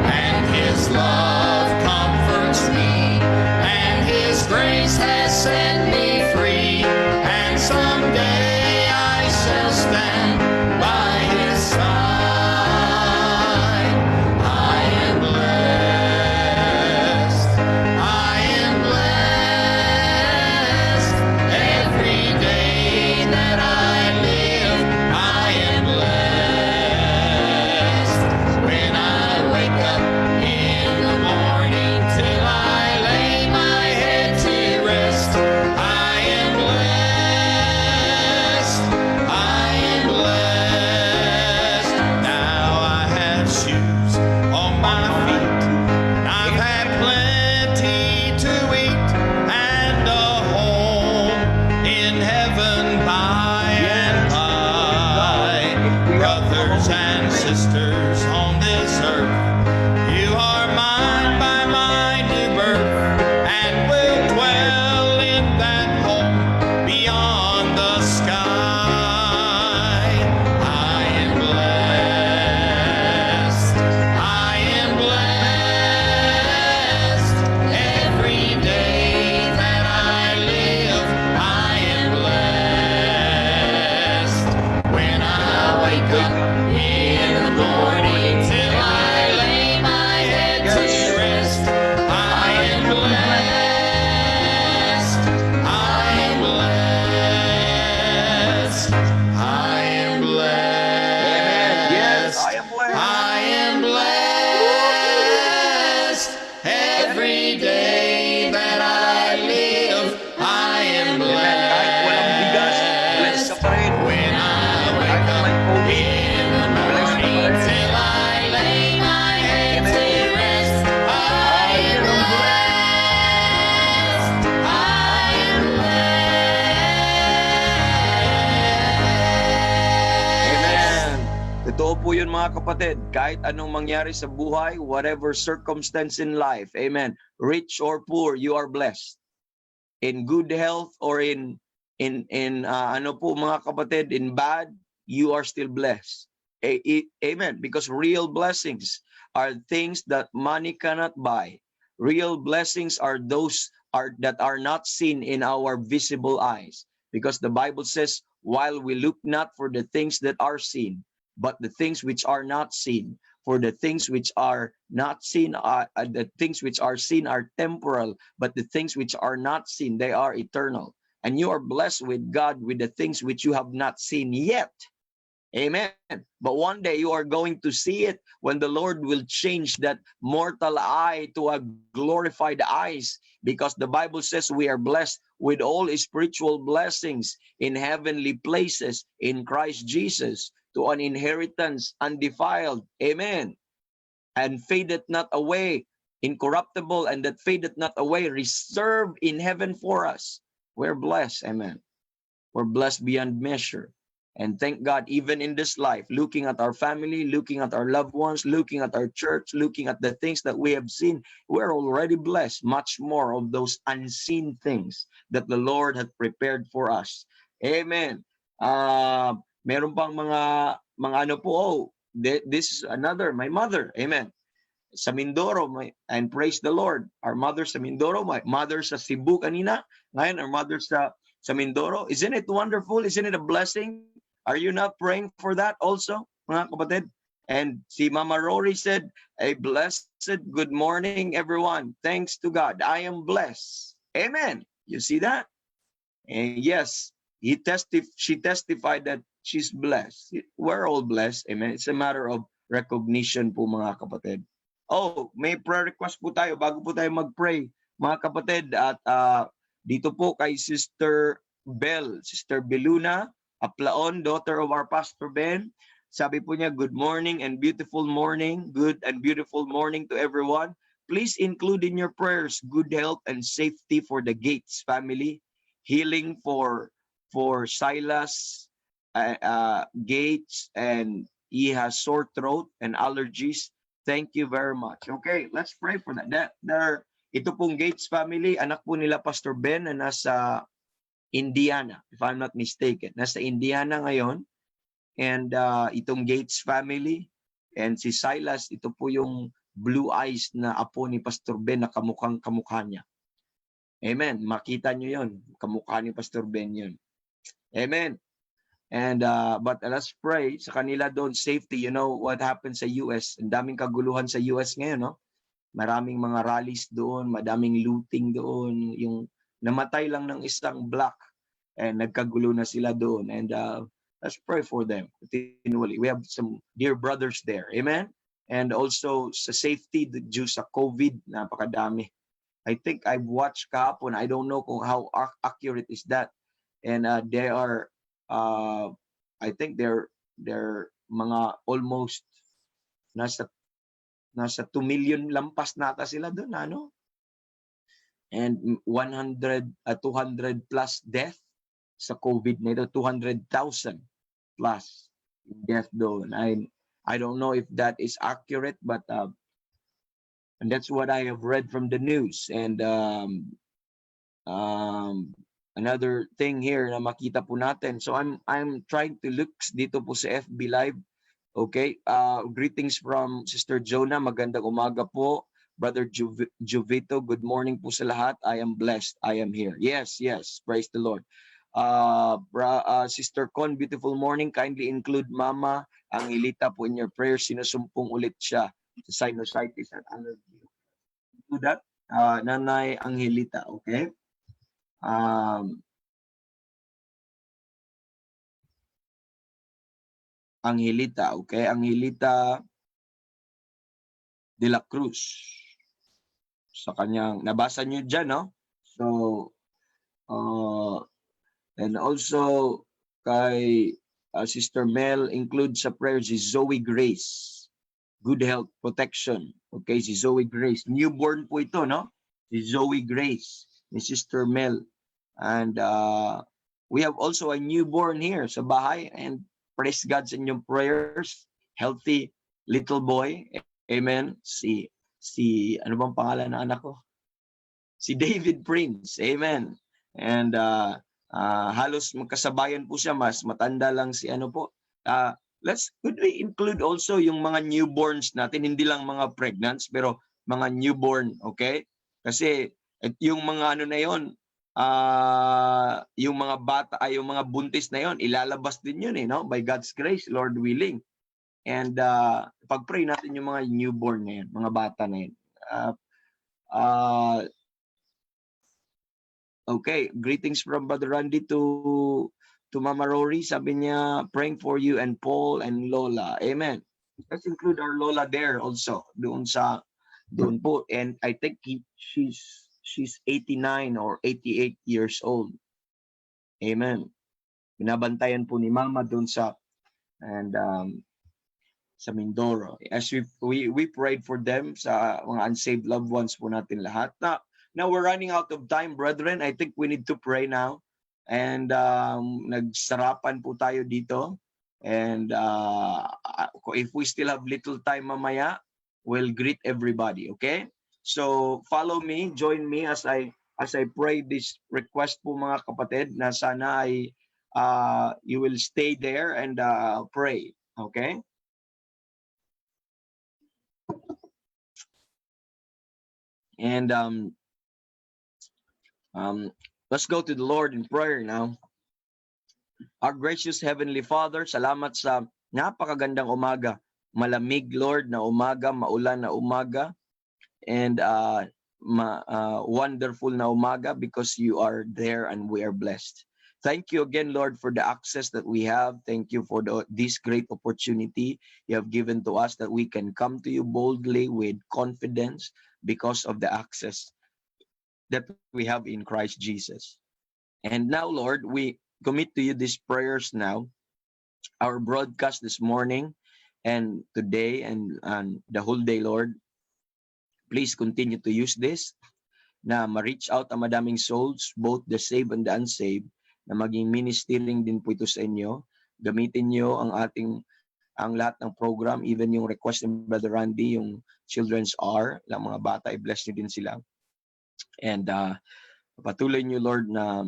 And His love comforts me, and His grace has set me free. And someday I shall stand by His side. I am blessed. I am blessed. Every day that I live, I am blessed. When I wake up in the morning till I lay my head to rest, I am blessed. I am blessed. Now I have shoes on my feet. I've had plenty to eat and a home in heaven by and by. Brothers and sisters on this earth, you are mine by my new birth, and will dwell in that home beyond the sky. I am blessed. I am blessed. Every day that I live, I am blessed. When I wake up in the morning till I lay my head to rest, I am blessed. I am blessed. I am blessed. Amen. Yes, I am blessed. I am blessed. Every day that I live, I am Amen. Kahit walang bigas, blessed blessed. ka pa rin. When I wake up in the morning till I lay my head to rest, I am blessed. I am blessed. Amen. Totoo po yun, mga kapatid. Kahit anong mangyari sa buhay, whatever circumstance in life, amen, rich or poor, you are blessed. In good health or in ano po, mga kapatid, in bad, you are still blessed. Amen. Because real blessings are things that money cannot buy. Real blessings are those that are not seen in our visible eyes. Because the Bible says, while we look not for the things that are seen, but the things which are not seen. For the things which are not seen, the things which are seen are temporal, but the things which are not seen, they are eternal. And you are blessed with God with the things which you have not seen yet. Amen. But one day you are going to see it when the Lord will change that mortal eye to a glorified eyes, because the Bible says we are blessed with all spiritual blessings in heavenly places in Christ Jesus to an inheritance undefiled. Amen. And fadeth not away, incorruptible, and that fadeth not away, reserved in heaven for us. We're blessed. Amen. We're blessed beyond measure. And thank God, even in this life, looking at our family, looking at our loved ones, looking at our church, looking at the things that we have seen, we're already blessed. Much more of those unseen things that the Lord had prepared for us. Amen. Meron pang mga ano po, this is another, my mother. Amen. Sa Mindoro, and praise the Lord. Our mother sa Mindoro, my mother sa Cebu kanina, ngayon our mother sa Mindoro. Isn't it wonderful? Isn't it a blessing? Are you not praying for that also, mga kapatid? And si Mama Rory said, a blessed good morning, everyone. Thanks to God. I am blessed. Amen. You see that? And yes, she testified that she's blessed. We're all blessed. Amen. It's a matter of recognition po, mga kapatid. Oh, may prayer request po tayo bago po tayo mag-pray, mga kapatid. At dito po kay Sister Bell, Sister Beluna Aplaon, daughter of our Pastor Ben. Sabi po niya, good morning and beautiful morning. Good and beautiful morning to everyone. Please include in your prayers good health and safety for the Gates family. Healing for Silas Gates, and he has sore throat and allergies. Thank you very much. Okay, let's pray for that. Ito pong Gates family, anak po nila Pastor Ben na nasa Indiana, if I'm not mistaken. Nasa Indiana ngayon. And itong Gates family and si Silas, ito po yung blue eyes na apo ni Pastor Ben na kamukhang kamukha niya. Amen. Makita nyo yun. Kamukha ni Pastor Ben yun. Amen. And but let's pray sa kanila doon, safety. You know what happened sa US? Ang daming kaguluhan sa US ngayon, no? Maraming mga rallies doon, madaming looting doon. Yung namatay lang ng isang black and nagkagulo na sila doon. And let's pray for them continually. We have some dear brothers there. Amen. And also sa safety due sa COVID, napakadami. I think I've watched kahapon. I don't know kung how accurate is that. And they are I think they're mga almost nasa 2 million lampas nata sila doon, ano? And 200 plus death sa COVID na ito, 200,000 plus death doon. I don't know if that is accurate, but and that's what I have read from the news. And another thing here na makita po natin. So I'm trying to look dito po sa FB Live. Okay, greetings from Sister Jonah. Magandang umaga po. Brother Jovito, good morning po sa lahat. I am blessed. I am here. Yes. Praise the Lord. Sister Con, beautiful morning. Kindly include Mama Angelita po in your prayers. Sinusumpong ulit siya sa sinusitis at allergy. Do that, Nanay Angelita, okay? Angelita, okay? Angelita de la Cruz. Sa kanyang, nabasa niyo dyan, no? So, and also, kay Sister Mel, include sa prayers si Zoe Grace. Good health, protection. Okay, si Zoe Grace. Newborn po ito, no? Si Zoe Grace, ni Sister Mel. And we have also a newborn here sa bahay. And praise God sa inyong prayers. Healthy little boy. Amen. Si ano bang pangalan ng anak ko? Si David Prince. Amen. And halos magkasabayan po siya, mas matanda lang si ano po. Could we include also yung mga newborns natin, hindi lang mga pregnants, pero mga newborn, okay? Kasi yung mga ano na yon, yung mga bata, yung mga buntis na yon, ilalabas din yun no? By God's grace, Lord willing. And pag-pray natin yung mga newborn na yun, mga bata na yun. Okay, greetings from Brother Randy to to Mama Rory, sabi niya, praying for you and Paul and Lola. Amen. Let's include our Lola there also, doon po. And I think she's 89 or 88 years old. Amen. Binabantayan po ni Mama doon sa Mindoro. As we prayed for them, sa mga unsaved loved ones po natin lahat. Now we're running out of time, brethren. I think we need to pray now. And nagsarapan po tayo dito. And if we still have little time mamaya, we'll greet everybody, okay? So follow me, join me as I pray this request po mga kapatid, na sana ay you will stay there and pray, okay? And let's go to the Lord in prayer now. Our gracious Heavenly Father, salamat sa napakagandang umaga. Malamig, Lord, na umaga, maulan na umaga, and wonderful na umaga, because you are there and we are blessed. Thank you again, Lord, for the access that we have. Thank you for this great opportunity you have given to us, that we can come to you boldly with confidence because of the access that we have in Christ Jesus. And now, Lord, we commit to you these prayers now, our broadcast this morning and today and the whole day, Lord. Please continue to use this na ma-reach out ang madaming souls, both the saved and the unsaved, na maging ministering din po ito sa inyo. Gamitin nyo ang lahat ng program, even yung request ng Brother Randy, yung Children's Hour, lang mga bata, i-bless nyo din sila. And patuloy nyo, Lord, na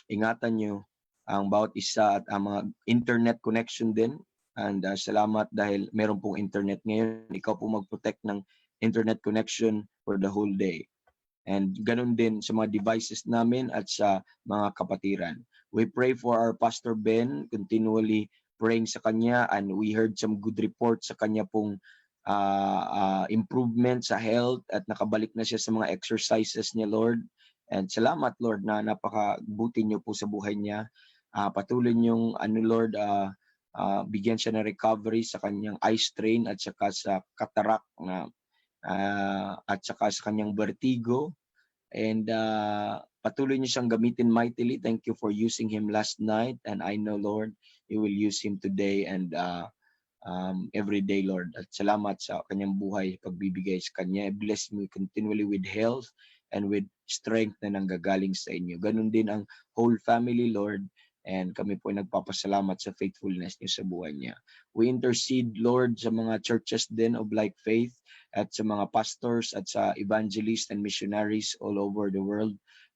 ingatan nyo ang bawat isa at ang mga internet connection din. And salamat dahil meron pong internet ngayon. Ikaw po mag-protect ng internet connection for the whole day. And ganun din sa mga devices namin at sa mga kapatiran. We pray for our Pastor Ben, continually praying sa kanya, and we heard some good reports sa kanya pong improvement sa health, at nakabalik na siya sa mga exercises niya, Lord. And salamat, Lord, na napakabuti niyo po sa buhay niya. Patuloy niyong, Lord, bigyan siya ng recovery sa kanyang eye strain at saka sa cataract na at saka sa kanyang vertigo. And patuloy niyo siyang gamitin mightily. Thank you for using him last night, and I know, Lord, you will use him today and every day, Lord. At salamat sa kanyang buhay, pagbibigay sa kanya. Bless me continually with health and with strength na nanggagaling sa inyo. Ganun din ang whole family, Lord. And kami po ay nagpapasalamat sa faithfulness niyo sa buhay niya. We intercede, Lord, sa mga churches din of Like Faith, at sa mga pastors at sa evangelists and missionaries all over the world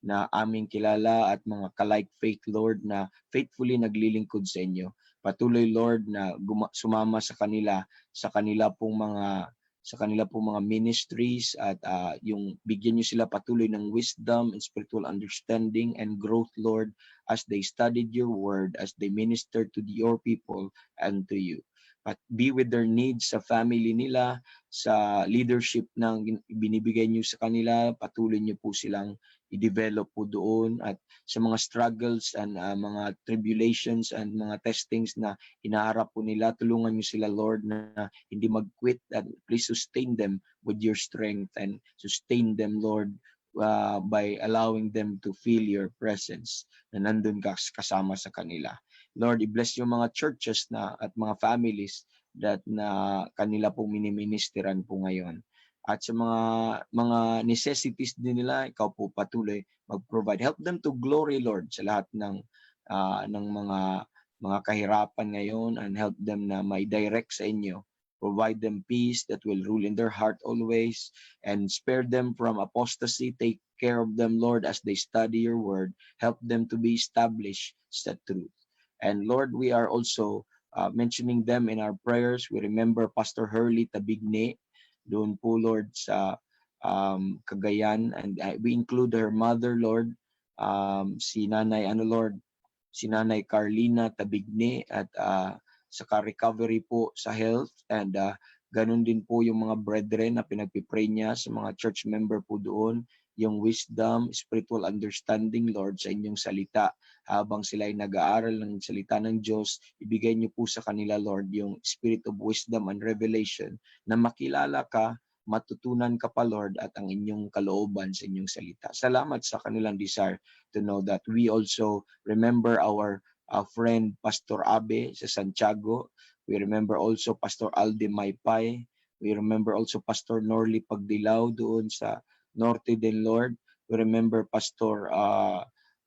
na aming kilala, at mga ka-like faith, Lord, na faithfully naglilingkod sa inyo. Patuloy, Lord, na sumama sa kanila pong mga ministries, at yung bigyan niyo sila patuloy ng wisdom and spiritual understanding and growth, Lord, as they studied your word, as they minister to your people and to you. But be with their needs sa family nila, sa leadership na binibigay niyo sa kanila. Patuloy niyo po silang i-develop po doon, at sa mga struggles and mga tribulations and mga testings na hinaharap po nila, tulungan niyo sila, Lord, na hindi mag-quit, and please sustain them with your strength, and sustain them, Lord, by allowing them to feel your presence, na nandun ka kasama sa kanila. Lord, i-bless yung mga churches na at mga families that na kanila pong miniministeran po ngayon. At sa mga necessities din nila, ikaw po patuloy mag-provide. Help them to glory, Lord, sa lahat ng mga kahirapan ngayon, and help them na may direct sa inyo. Provide them peace that will rule in their heart always, and spare them from apostasy. Take care of them, Lord, as they study your word. Help them to be established sa truth. And Lord, we are also mentioning them in our prayers. We remember Pastor Hurley Tabigne, doon po, Lord, sa Cagayan, and we include her mother, Lord, si Nanay Carlina Tabigne, at saka recovery po sa health, and ganun din po yung mga brethren na pinagpipray niya sa mga church member po doon, yung wisdom, spiritual understanding, Lord, sa inyong salita. Habang sila ay nag-aaral ng salita ng Diyos, ibigay niyo po sa kanila, Lord, yung spirit of wisdom and revelation na makilala ka, matutunan ka pa, Lord, at ang inyong kalooban sa inyong salita. Salamat sa kanilang desire to know that. We also remember our friend Pastor Abe sa Santiago. We remember also Pastor Alde Maypay. We remember also Pastor Norly Pagdilaw doon sa Norte din, Lord. We remember Pastor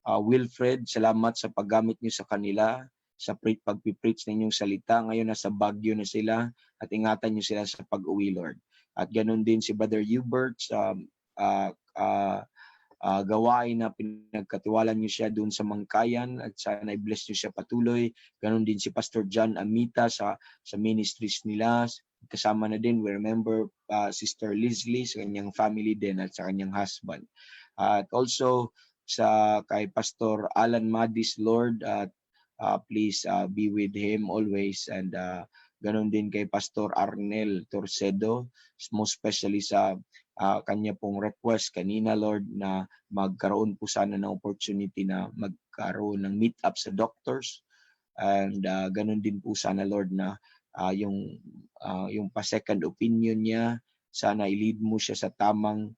Wilfred. Salamat sa paggamit niyo sa kanila sa pagpipreach ng inyong salita. Ngayon nasa Baguio na sila at ingatan niyo sila sa pag-uwi, Lord. At ganun din si Brother Hubert sa gawain na pinagkatiwalan niyo siya doon sa Mangkayan at sana i-bless niyo siya patuloy. Ganun din si Pastor John Amita sa ministries nila. Kasama na din, we remember Sister Leslie sa kanyang family din at sa kanyang husband. At also kay Pastor Alan Madis, Lord, at please be with him always. And ganun din kay Pastor Arnel Torcedo, most especially sa kanya pong request kanina, Lord, na magkaroon po sana ng opportunity na magkaroon ng meet-up sa doctors. And ganun din po sana, Lord, na yung pa-second opinion niya, sana i-lead mo siya sa tamang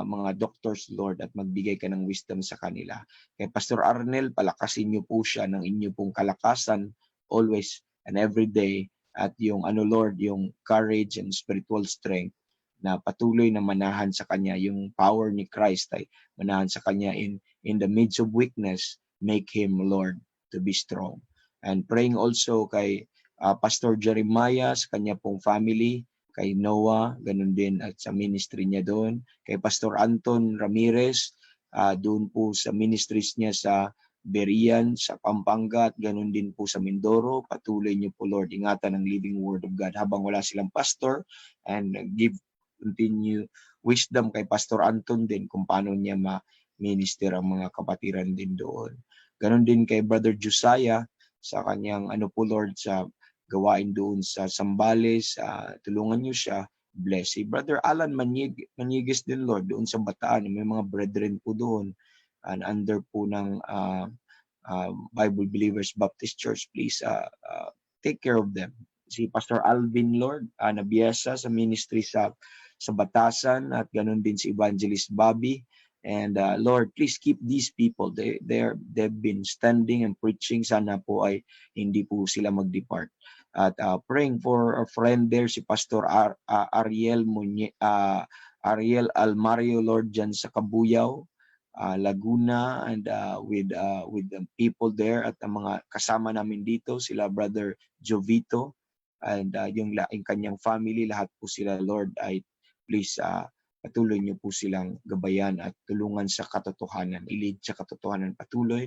mga doctors, Lord, at magbigay ka ng wisdom sa kanila. Kay Pastor Arnel, palakasin niyo po siya ng inyo pong kalakasan always and every day, at yung Lord, yung courage and spiritual strength na patuloy na manahan sa kanya, yung power ni Christ ay manahan sa kanya in the midst of weakness, make him, Lord, to be strong. And praying also kay Pastor Jeremiah sa kanya pong family, kay Noah, ganun din at sa ministry niya doon, kay Pastor Anton Ramirez, doon po sa ministries niya sa Berian, sa Pampanga, at ganun din po sa Mindoro. Patuloy niyo po, Lord, ingatan ang living word of God habang wala silang pastor, and give continue wisdom kay Pastor Anton din kung paano niya ma-minister ang mga kapatiran din doon. Ganon din kay Brother Josiah sa kanyang po, Lord, sa gawain doon sa Zambales, tulungan niyo siya, bless. Si Brother Alan Manigues din, Lord, doon sa Bataan, may mga brethren po doon and under po ng Bible Believers Baptist Church. Please take care of them. Si Pastor Alvin, Lord, nabiyasa sa ministry sa Batasan, at ganun din si Evangelist Bobby. And Lord, please keep these people. They've been standing and preaching. Sana po ay hindi po sila mag-depart. At praying for a friend there, si Pastor Ariel Almario, Lord, dyan sa Kabuyao, Laguna, and with the people there, at ang mga kasama namin dito, sila Brother Jovito, and yung kanyang family, lahat po sila, Lord, ay please patuloy niyo po silang gabayan at tulungan sa katotohanan, i-lead sa katotohanan patuloy.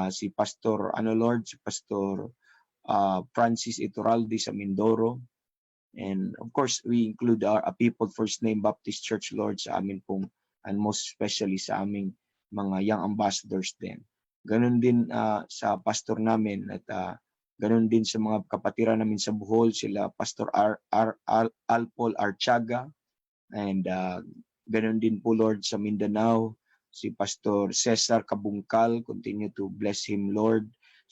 Si Pastor Lord, si Pastor Francis Iturralde sa Mindoro, and of course we include our People First Name Baptist Church, Lord, sa amin pong, and most especially sa aming mga young ambassadors din. Ganon din sa pastor namin, at ganon din sa mga kapatiran namin sa Bohol, sila Pastor Alpol Archaga, and ganon din po, Lord, sa Mindanao, si Pastor Cesar Kabungkal, continue to bless him, Lord,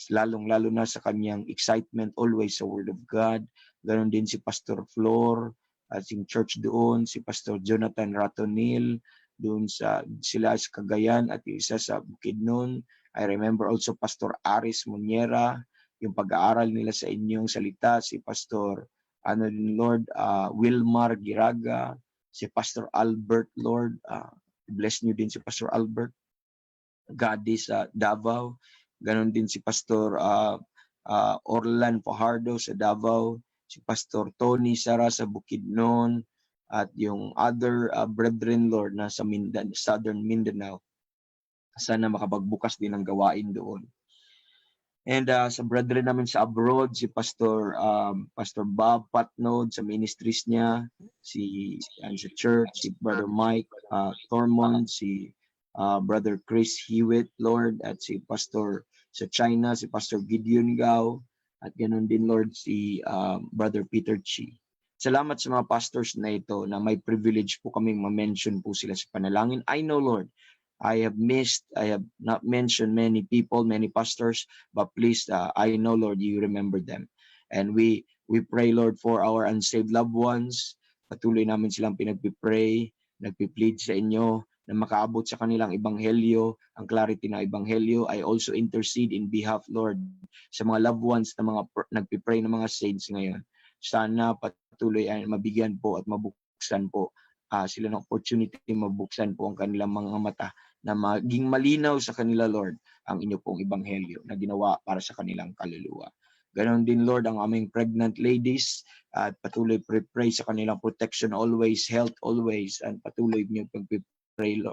lalong-lalo na sa kanyang excitement always sa Word of God. Ganon din si Pastor Flor, sing church doon, si Pastor Jonathan Ratonil, doon sila sa Cagayan, at yung isa sa Bukidnon. I remember also Pastor Aris Moniera, yung pag-aaral nila sa inyong salita, si Pastor Lord, Wilmar Giraga, si Pastor Albert, Lord, bless niyo din si Pastor Albert Gadi sa Davao. Ganon din si Pastor Orlan Fajardo sa Davao, si Pastor Tony Sara sa Bukidnon, at yung other brethren, Lord, na sa Southern Mindanao. Sana makapagbukas din ang gawain doon. And sa brethren namin sa abroad, si Pastor Bob Patnod sa ministries niya, sa church, si Brother Mike Thormond, si Brother Chris Hewitt, Lord, at si Pastor sa China, si Pastor Gideon Gao, at ganoon din, Lord, si Brother Peter Chi. salamat sa mga pastors na ito na may privilege po kaming ma-mention po sila sa panalangin. I know, Lord, I have not mentioned many people, many pastors, but please, I know, Lord, you remember them. And we pray, Lord, for our unsaved loved ones. Patuloy namin silang pinagpipray, nagpiplead sa inyo na makaabot sa kanilang ebanghelyo, ang clarity ng ebanghelyo. I also intercede in behalf, Lord, sa mga loved ones na mga nagpipray ng mga saints ngayon. Sana patuloy ay mabigyan po at mabuksan po sila ng opportunity, mabuksan po ang kanilang mga mata na maging malinaw sa kanila, Lord, ang inyo pong ebanghelyo na ginawa para sa kanilang kaluluwa. Ganon din, Lord, ang aming pregnant ladies at patuloy pray sa kanilang protection always, health always, and patuloy niyo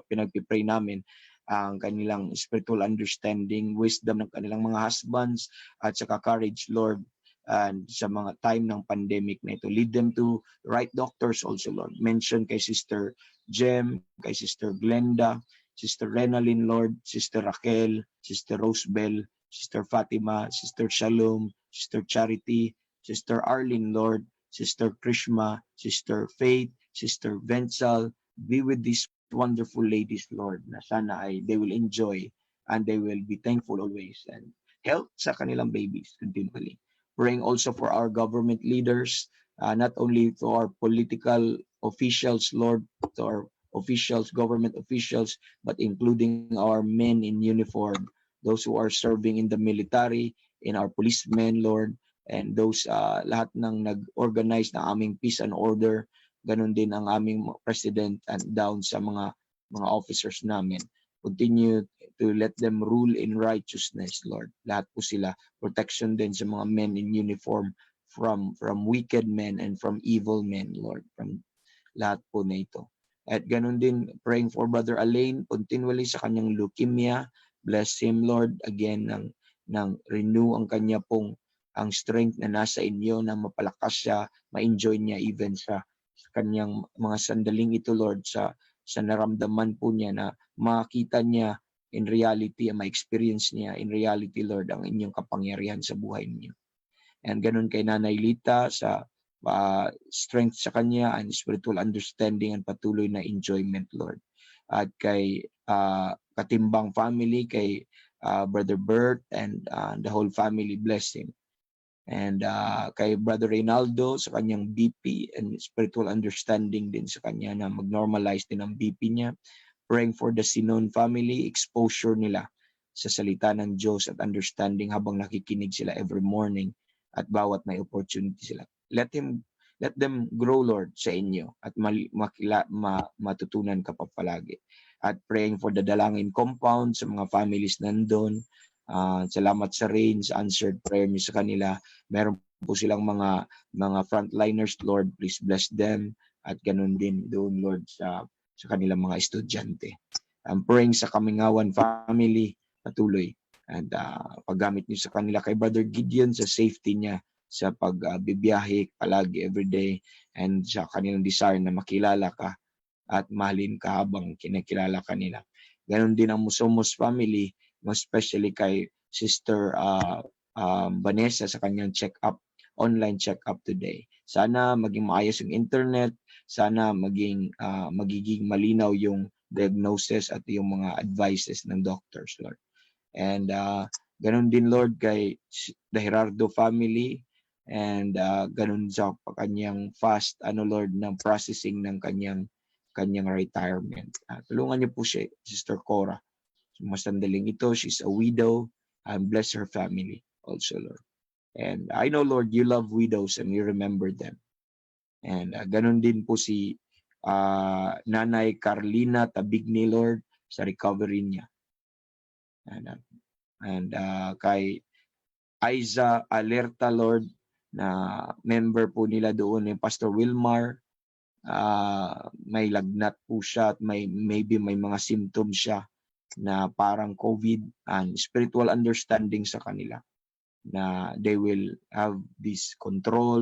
pinagpipray namin ang kanilang spiritual understanding, wisdom ng kanilang mga husbands, at saka courage, Lord, and sa mga time ng pandemic na ito. Lead them to right doctors also, Lord. Mention kay Sister Jem, kay Sister Glenda, Sister Renalyn, Lord, Sister Raquel, Sister Rosebel, Sister Fatima, Sister Shalom, Sister Charity, Sister Arlene, Lord, Sister Krishma, Sister Faith, Sister Vensal. Be with these wonderful ladies, Lord, na sana ay they will enjoy and they will be thankful always and help sa kanilang babies continually. Praying also for our government leaders, not only to our political officials, Lord, to our officials, government officials, but including our men in uniform, those who are serving in the military, in our policemen, Lord, and those lahat ng nag-organize ng aming peace and order. Ganon din ang aming president and down sa mga officers namin. Continue to let them rule in righteousness, Lord. Lahat po sila. Protection din sa mga men in uniform from wicked men and from evil men, Lord. From lahat po na ito. At ganun din, praying for Brother Alain, continually sa kanyang leukemia. Bless him, Lord, again, ng renew ang kanya pong ang strength na nasa inyo, na mapalakas siya, ma-enjoy niya even sa kanyang mga sandaling ito, Lord, sa naramdaman po niya na makita niya in reality, ma-experience niya in reality, Lord, ang inyong kapangyarihan sa buhay niyo. And ganun kay Nanay Lita sa strength sa kanya and spiritual understanding and patuloy na enjoyment, Lord. At kay Katimbang family, kay Brother Bert and the whole family, bless him. And kay Brother Reynaldo sa kanyang BP and spiritual understanding din sa kanya na mag-normalize din ang BP niya. Praying for the Sinon family, exposure nila sa salita ng Diyos at understanding habang nakikinig sila every morning at bawat may opportunity sila. Let them grow, Lord, sa inyo at matutunan ka pa palagi. At praying for the Dalangin compound sa mga families nandun. Salamat sa rain, sa answered prayer niyo sa kanila. Meron po silang mga frontliners, Lord, please bless them. At ganun din doon, Lord, sa kanilang mga estudyante. I'm praying sa Kamingawan family, patuloy. And paggamit niyo sa kanila kay Brother Gideon sa safety niya sa pagbibiyahe palagi everyday and sa kanilang desire na makilala ka at mahalin ka habang kinakilala ka nila. Ganon din ang Musomos family, especially kay Sister Vanessa sa kanyang check-up, online check-up today. Sana maging maayos yung internet, sana magiging malinaw yung diagnosis at yung mga advices ng doctors, Lord. And ganon din, Lord, kay the Gerardo family and ganon sa kanyang fast, Lord, ng processing ng kanyang retirement. Tulungan niyo po siya, Sister Cora. Masandaling ito, she's a widow, and bless her family also, Lord. And I know, Lord, you love widows and you remember them. And ganon din po si Nanay Carlina Tabigni, Lord, sa recovery niya. And kay Aiza Alerta, Lord, na member po nila doon ni Pastor Wilmar, may lagnat po siya at maybe may mga symptoms siya na parang COVID, and spiritual understanding sa kanila na they will have this control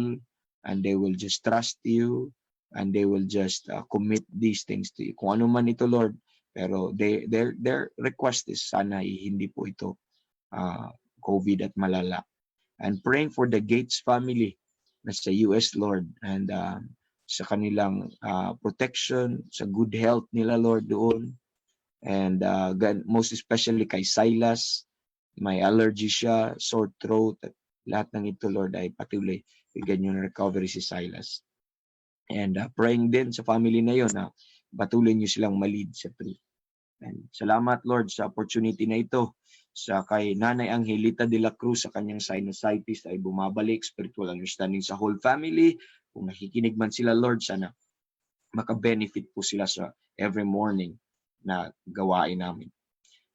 and they will just trust you and they will just commit these things to you. Kung ano man ito, Lord, pero their request is sana hindi po ito COVID at malala. And praying for the Gates family, nasa US, Lord, and sa kanilang protection, sa good health nila, Lord, doon. And most especially kay Silas, may allergy siya, sore throat, at lahat ng ito, Lord, ay patuloy bigyan yung recovery si Silas. And praying din sa family na yun na patuloy niyo silang malid sa truth. And salamat, Lord, sa opportunity na ito. Sa kay Nanay Angelita de la Cruz, sa kanyang sinusitis ay bumabalik, spiritual understanding sa whole family. Kung nakikinig man sila, Lord, sana maka-benefit po sila sa every morning na gawain namin.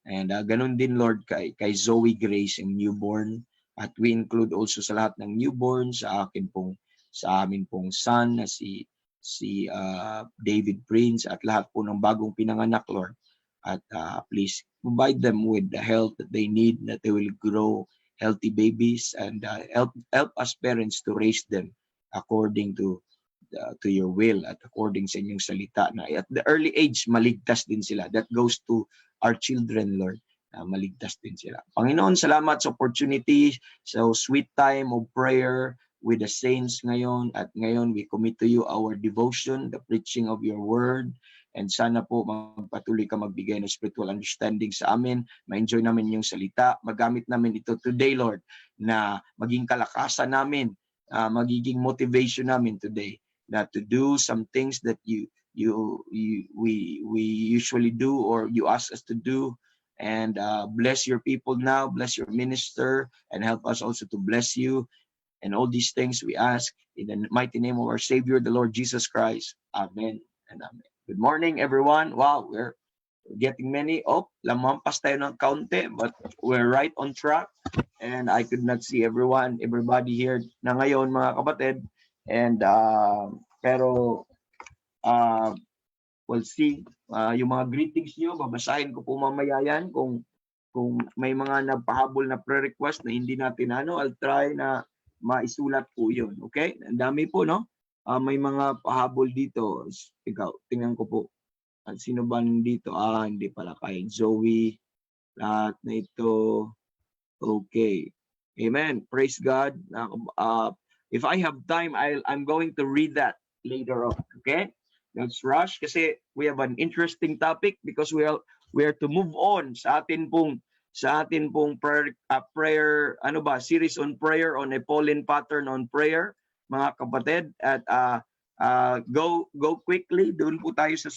And ganun din, Lord, kay Zoe Grace, yung newborn. At we include also sa lahat ng newborn, sa amin pong son na si David Prince, at lahat po ng bagong pinanganak, Lord. At please provide them with the health that they need, that they will grow healthy babies, and help us parents to raise them according to your will at according sa inyong salita, na at the early age maligtas din sila. That goes to our children, Lord. Maligtas din sila. Panginoon, salamat sa opportunity, so sweet time of prayer with the saints ngayon. At ngayon, we commit to you our devotion, the preaching of your word. And sana po magpatuloy ka magbigay ng spiritual understanding sa amin. Ma-enjoy namin yung salita. Magamit namin ito today, Lord, na maging kalakasan namin, magiging motivation namin today, na to do some things that we usually do, or you ask us to do. And bless your people now, bless your minister, and help us also to bless you. And all these things we ask in the mighty name of our Savior, the Lord Jesus Christ. Amen and amen. Good morning, everyone. Wow, we're getting many. Oh, lamampas tayo ng kaunti, but we're right on track. And I could not see everybody here na ngayon, mga kapatid. And pero we'll see. Yung mga greetings nyo, babasahin ko po mamaya yan. Kung may mga nagpahabol na pre-request na hindi natin I'll try na maisulat po yun. Okay? Ang dami po, no? May mga pahabol dito. Ikaw, tingnan ko po. Sino ba nandito? Hindi pala kay Zoe. Lahat na ito. Okay. Amen. Praise God. If I have time, I'm going to read that later on. Okay? Let's rush kasi we have an interesting topic because we are to move on sa atin pong prayer, series on prayer, on a Pauline pattern on prayer, mga kapatid. At go quickly. Doon po tayo sa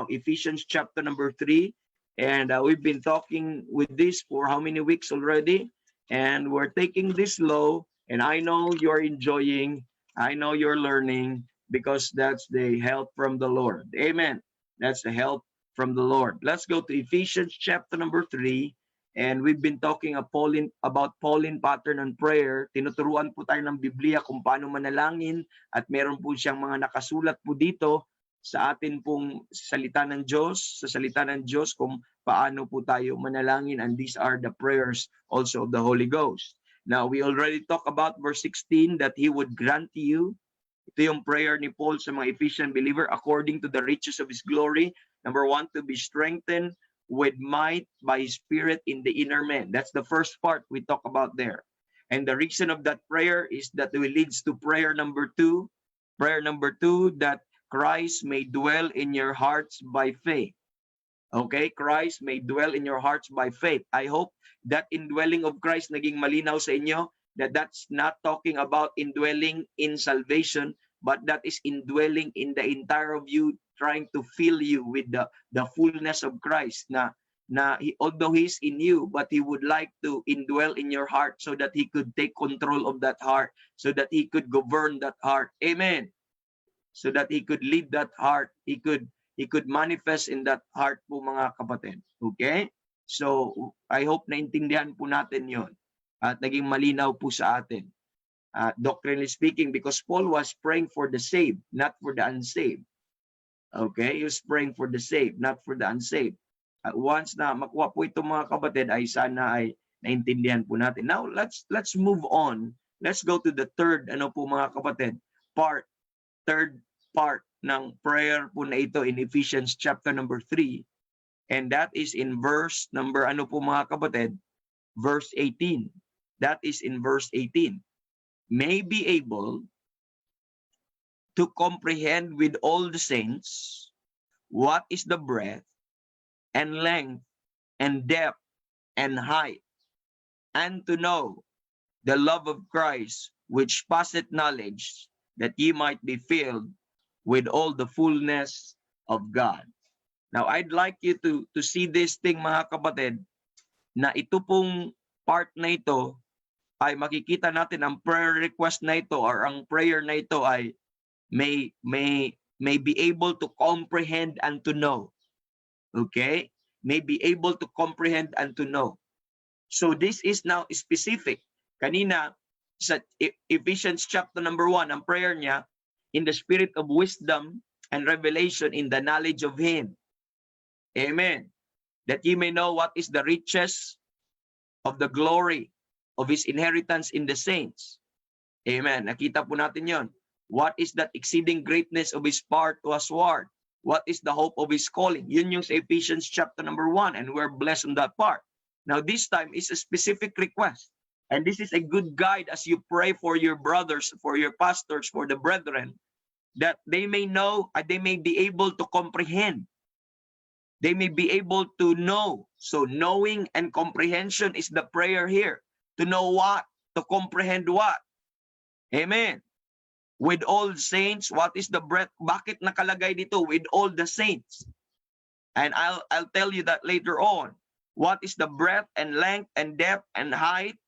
Ephesians chapter number 3. And we've been talking with this for how many weeks already? And we're taking this slow. And I know you're enjoying. I know you're learning, because that's the help from the Lord. Amen. That's the help from the Lord. Let's go to Ephesians chapter number 3. And we've been talking about Pauline pattern on prayer. Tinuturuan po tayo ng Biblia kung paano manalangin, at meron po siyang mga nakasulat po dito sa atin pong salita ng Diyos, kung paano po tayo manalangin, and these are the prayers also of the Holy Ghost. Now, we already talked about verse 16, that He would grant you. Ito yung prayer ni Paul sa mga Ephesian believer, according to the riches of His glory. Number 1, to be strengthened with might by His Spirit in the inner man. That's the first part we talk about there. And the reason of that prayer is that it leads to prayer number 2. Prayer number 2, that Christ may dwell in your hearts by faith. Okay, Christ may dwell in your hearts by faith. I hope that indwelling of Christ naging malinaw sa inyo, that that's not talking about indwelling in salvation, but that is indwelling in the entire of you, trying to fill you with the fullness of Christ, na although He's in you, but He would like to indwell in your heart so that He could take control of that heart, so that He could govern that heart. Amen. So that He could lead that heart. He could manifest in that heart po, mga kapatid. Okay? So, I hope naintindihan po natin yon at naging malinaw po sa atin. Doctrinally speaking, because Paul was praying for the saved, not for the unsaved. Okay? He was praying for the saved, not for the unsaved. Once na makuha po ito, mga kapatid, ay sana ay naintindihan po natin. Now, let's move on. Let's go to the third, mga kapatid, third part ng prayer po na ito in Ephesians chapter number 3. And that is in verse number, mga kapatid? Verse 18. That is in verse 18. may be able to comprehend with all the saints what is the breadth and length and depth and height, and to know the love of Christ, which passeth knowledge, that ye might be filled with all the fullness of God. Now, I'd like you to see this thing, mga kapatid, na ito pong part na ito ay makikita natin ang prayer request na ito or ang prayer na ito ay may be able to comprehend and to know. Okay? May be able to comprehend and to know. So this is now specific. Kanina, sa Ephesians chapter number 1, ang prayer niya, in the spirit of wisdom and revelation in the knowledge of Him. Amen. That ye may know what is the riches of the glory of His inheritance in the saints. Amen. Nakita po natin yon. What is that exceeding greatness of His power to usward? What is the hope of His calling? Yun yung sa Ephesians chapter number 1, and we're blessed on that part. Now this time is a specific request. And this is a good guide as you pray for your brothers, for your pastors, for the brethren, that they may know and they may be able to comprehend. They may be able to know. So knowing and comprehension is the prayer here. To know what? To comprehend what? Amen. With all saints, what is the breadth? Bakit nakalagay dito? With all the saints. And I'll tell you that later on. What is the breadth and length and depth and height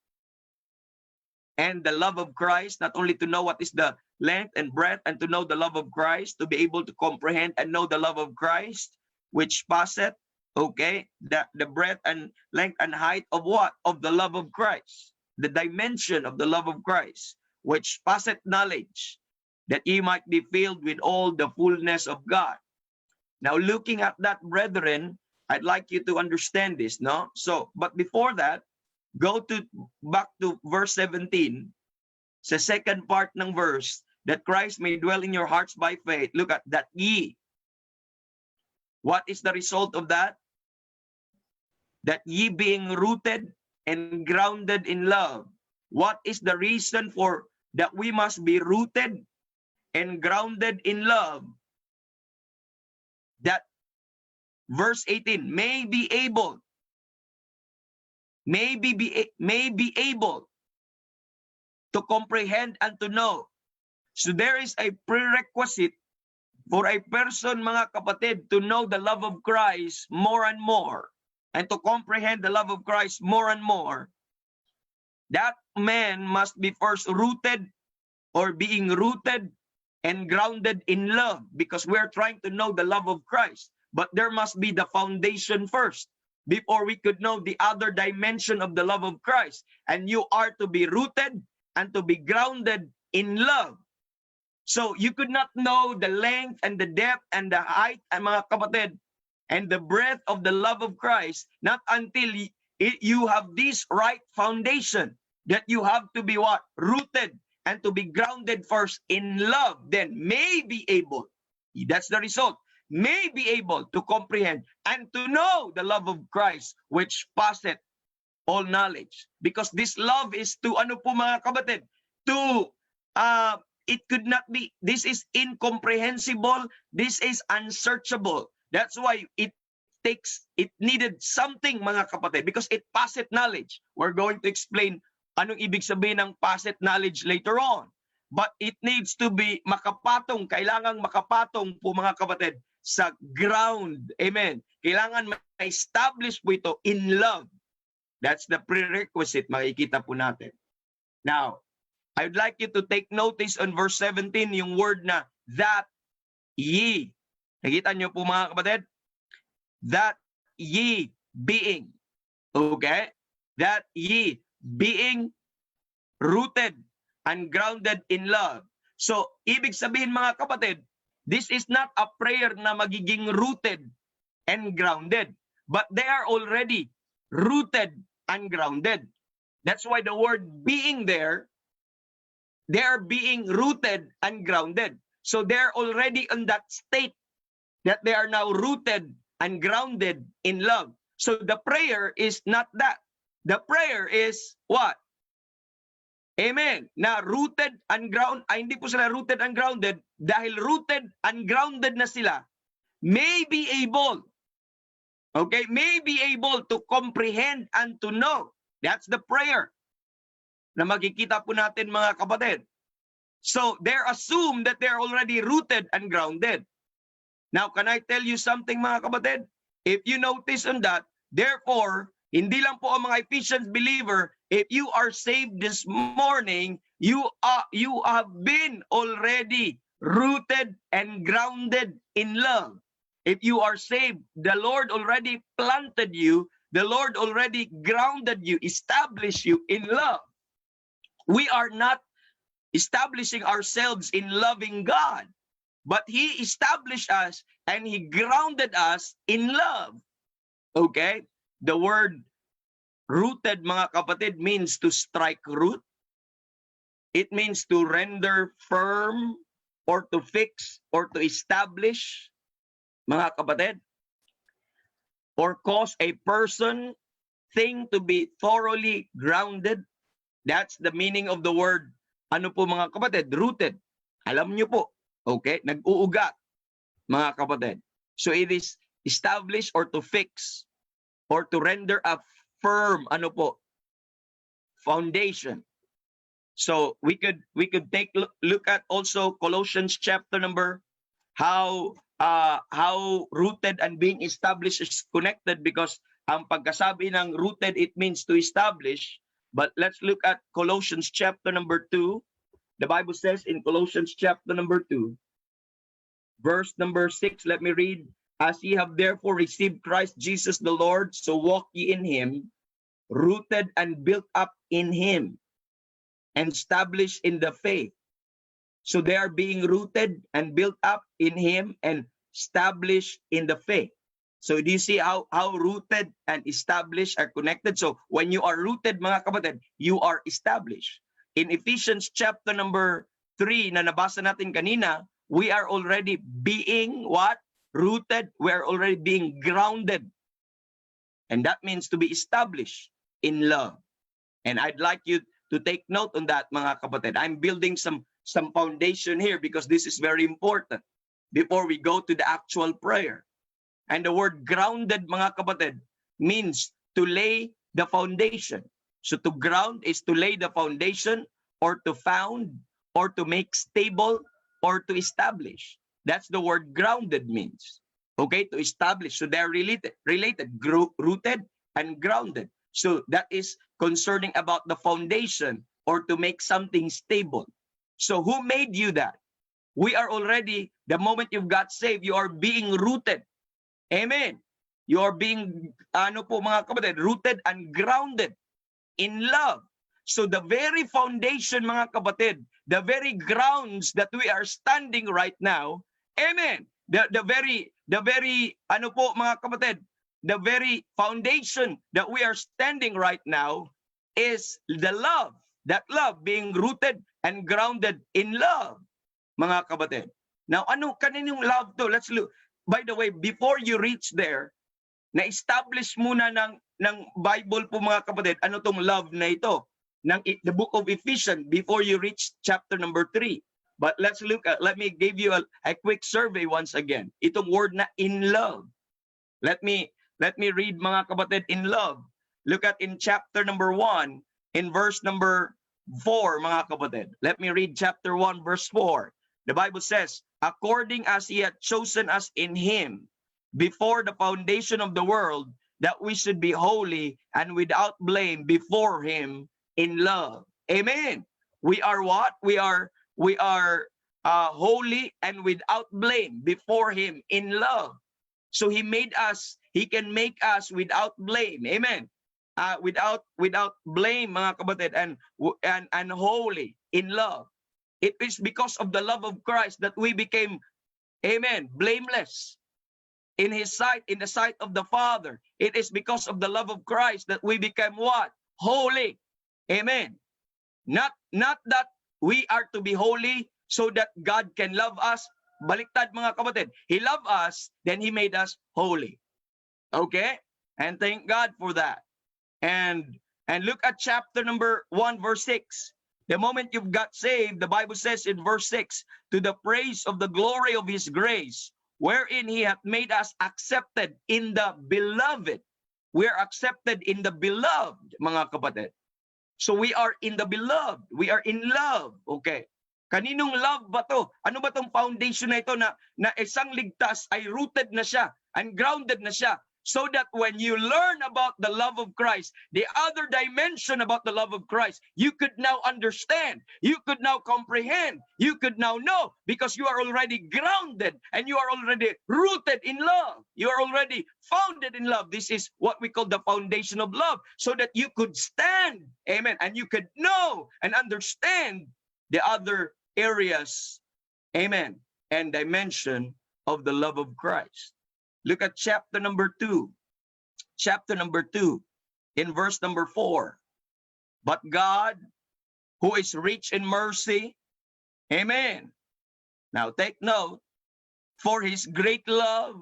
and the love of Christ? Not only to know what is the length and breadth and to know the love of Christ, to be able to comprehend and know the love of Christ, which passeth, okay, the breadth and length and height of what? Of the love of Christ. The dimension of the love of Christ, which passeth knowledge, that ye might be filled with all the fullness of God. Now, looking at that, brethren, I'd like you to understand this, no? So, but before that, go back to verse 17, sa second part ng verse, that Christ may dwell in your hearts by faith. Look at that, ye. What is the result of that? That ye being rooted and grounded in love. What is the reason for that we must be rooted and grounded in love? That verse 18, may be able to comprehend and to know. So there is a prerequisite for a person, mga kapatid, to know the love of Christ more and more and to comprehend the love of Christ more and more. That man must be first rooted or being rooted and grounded in love, because we're trying to know the love of Christ. But there must be the foundation first before we could know the other dimension of the love of Christ. And you are to be rooted and to be grounded in love. So you could not know the length and the depth and the height, and mga kapatid, and the breadth of the love of Christ, not until you have this right foundation, that you have to be what? Rooted and to be grounded first in love, then may be able. That's the result. May be able to comprehend and to know the love of Christ, which passeth all knowledge. Because this love is to, ano po mga kapatid? To, it could not be, this is incomprehensible, this is unsearchable. That's why it needed something, mga kapatid, because it passeth knowledge. We're going to explain anong ibig sabihin ng passeth knowledge later on. But it needs to be makapatong, kailangang makapatong po mga kapatid, sa ground. Amen. Kailangan ma-establish po ito in love. That's the prerequisite, makikita po natin. Now, I would like you to take notice on verse 17, yung word na, that ye. Nakita nyo po mga kapatid? That ye being. Okay? That ye being rooted and grounded in love. So, ibig sabihin mga kapatid, this is not a prayer na magiging rooted and grounded, but they are already rooted and grounded. That's why the word being there, they are being rooted and grounded. So they're already in that state that they are now rooted and grounded in love. So the prayer is not that. The prayer is what? Amen. Na rooted and ground, hindi po sila rooted and grounded. Dahil rooted and grounded na sila, may be able, okay, may be able to comprehend and to know. That's the prayer na makikita po natin, mga kapatid. So, they're assumed that they're already rooted and grounded. Now, can I tell you something, mga kapatid? If you notice on that, therefore, hindi lang po ang mga Ephesians believer, if you are saved this morning, you have been already rooted and grounded in love. If you are saved, the Lord already planted you, the Lord already grounded you, established you in love. We are not establishing ourselves in loving God, but He established us and He grounded us in love. Okay? The word rooted, mga kapatid, means to strike root. It means to render firm or to fix or to establish, mga kapatid, or cause a person, thing to be thoroughly grounded. That's the meaning of the word, ano po mga kapatid, rooted. Alam nyo po, okay? Nag-uugat, mga kapatid. So it is establish or to fix or to render a firm, ano po, foundation. So we could take look at also Colossians chapter number, how rooted and being established is connected, because ang pagkasabi ng rooted, it means to establish. But let's look at Colossians chapter number 2. The Bible says in Colossians chapter number 2, verse number 6, let me read. As ye have therefore received Christ Jesus the Lord, so walk ye in him, rooted and built up in him, and established in the faith. So they are being rooted and built up in him and established in the faith. So do you see how rooted and established are connected? So when you are rooted, mga kapatid, you are established. In Ephesians chapter number 3 na nabasa natin kanina, we are already being what? Rooted. We are already being grounded. And that means to be established in love. And I'd like you to take note on that, mga kapatid. I'm building some foundation here because this is very important before we go to the actual prayer. And the word grounded, mga kapatid, means to lay the foundation. So to ground is to lay the foundation or to found or to make stable or to establish. That's the word grounded means. Okay, to establish. So they're related, rooted and grounded. So that is concerning about the foundation or to make something stable. So who made you that? We are already, the moment you've got saved, you are being rooted. Amen. You are being, ano po mga kapatid, rooted and grounded in love. So the very foundation, mga kapatid, the very grounds that we are standing right now, amen. The very, ano po mga kapatid, the very foundation that we are standing right now is the love. That love being rooted and grounded in love, mga kapatid. Now, ano kaninong love to? Let's look. By the way, before you reach there, na-establish muna ng Bible po mga kapatid, ano tong love na ito? The book of Ephesians before you reach chapter number 3. But let's look at, let me give you a quick survey once again. Itong word na in love. Let me read mga kapatid in love. Look at in chapter number 1, in verse number 4, mga kapatid. Let me read chapter 1, verse 4. The Bible says, according as he had chosen us in him before the foundation of the world, that we should be holy and without blame before him in love. Amen. We are what? We are holy and without blame before him in love. So he made us, he can make us without blame. Amen. Without blame, mga kapatid, and holy in love. It is because of the love of Christ that we became, amen, blameless in his sight, in the sight of the Father. It is because of the love of Christ that we became what? Holy. Amen. Not that we are to be holy so that God can love us. Baliktad, mga kapatid. He loved us, then he made us holy. Okay? And thank God for that. And look at chapter number 1, verse 6. The moment you've got saved, the Bible says in verse 6, to the praise of the glory of his grace, wherein he hath made us accepted in the beloved. We are accepted in the beloved, mga kapatid. So we are in the beloved. We are in love. Okay. Kaninong love ba to? Ano ba tong foundation na ito na isang ligtas ay rooted na siya and grounded na siya? So that when you learn about the love of Christ, the other dimension about the love of Christ, you could now understand, you could now comprehend, you could now know, because you are already grounded and you are already rooted in love. You are already founded in love. This is what we call the foundation of love, so that you could stand, amen, and you could know and understand the other areas, amen, and dimension of the love of Christ. Look at chapter number 2. Chapter number 2, in verse number 4. But God, who is rich in mercy, amen. Now take note, for his great love,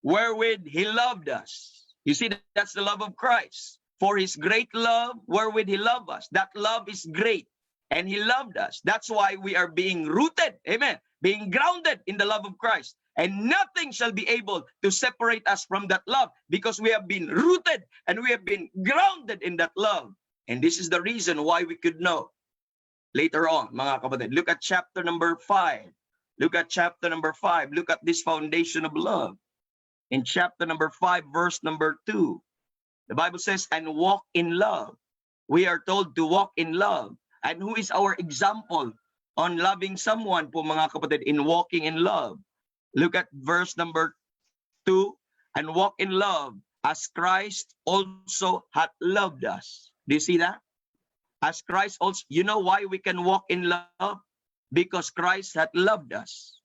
wherewith he loved us. You see, that's the love of Christ. For his great love, wherewith he loved us. That love is great. And he loved us. That's why we are being rooted, amen, being grounded in the love of Christ. And nothing shall be able to separate us from that love, because we have been rooted and we have been grounded in that love. And this is the reason why we could know later on, mga kapatid. Look at chapter number 5. Look at chapter number 5. Look at this foundation of love. In chapter number 5, verse number 2, the Bible says, and walk in love. We are told to walk in love. And who is our example on loving someone po, mga kapatid, in walking in love? Look at verse number 2, and walk in love as Christ also hath loved us. Do you see that? As Christ also, you know why we can walk in love? Because Christ hath loved us.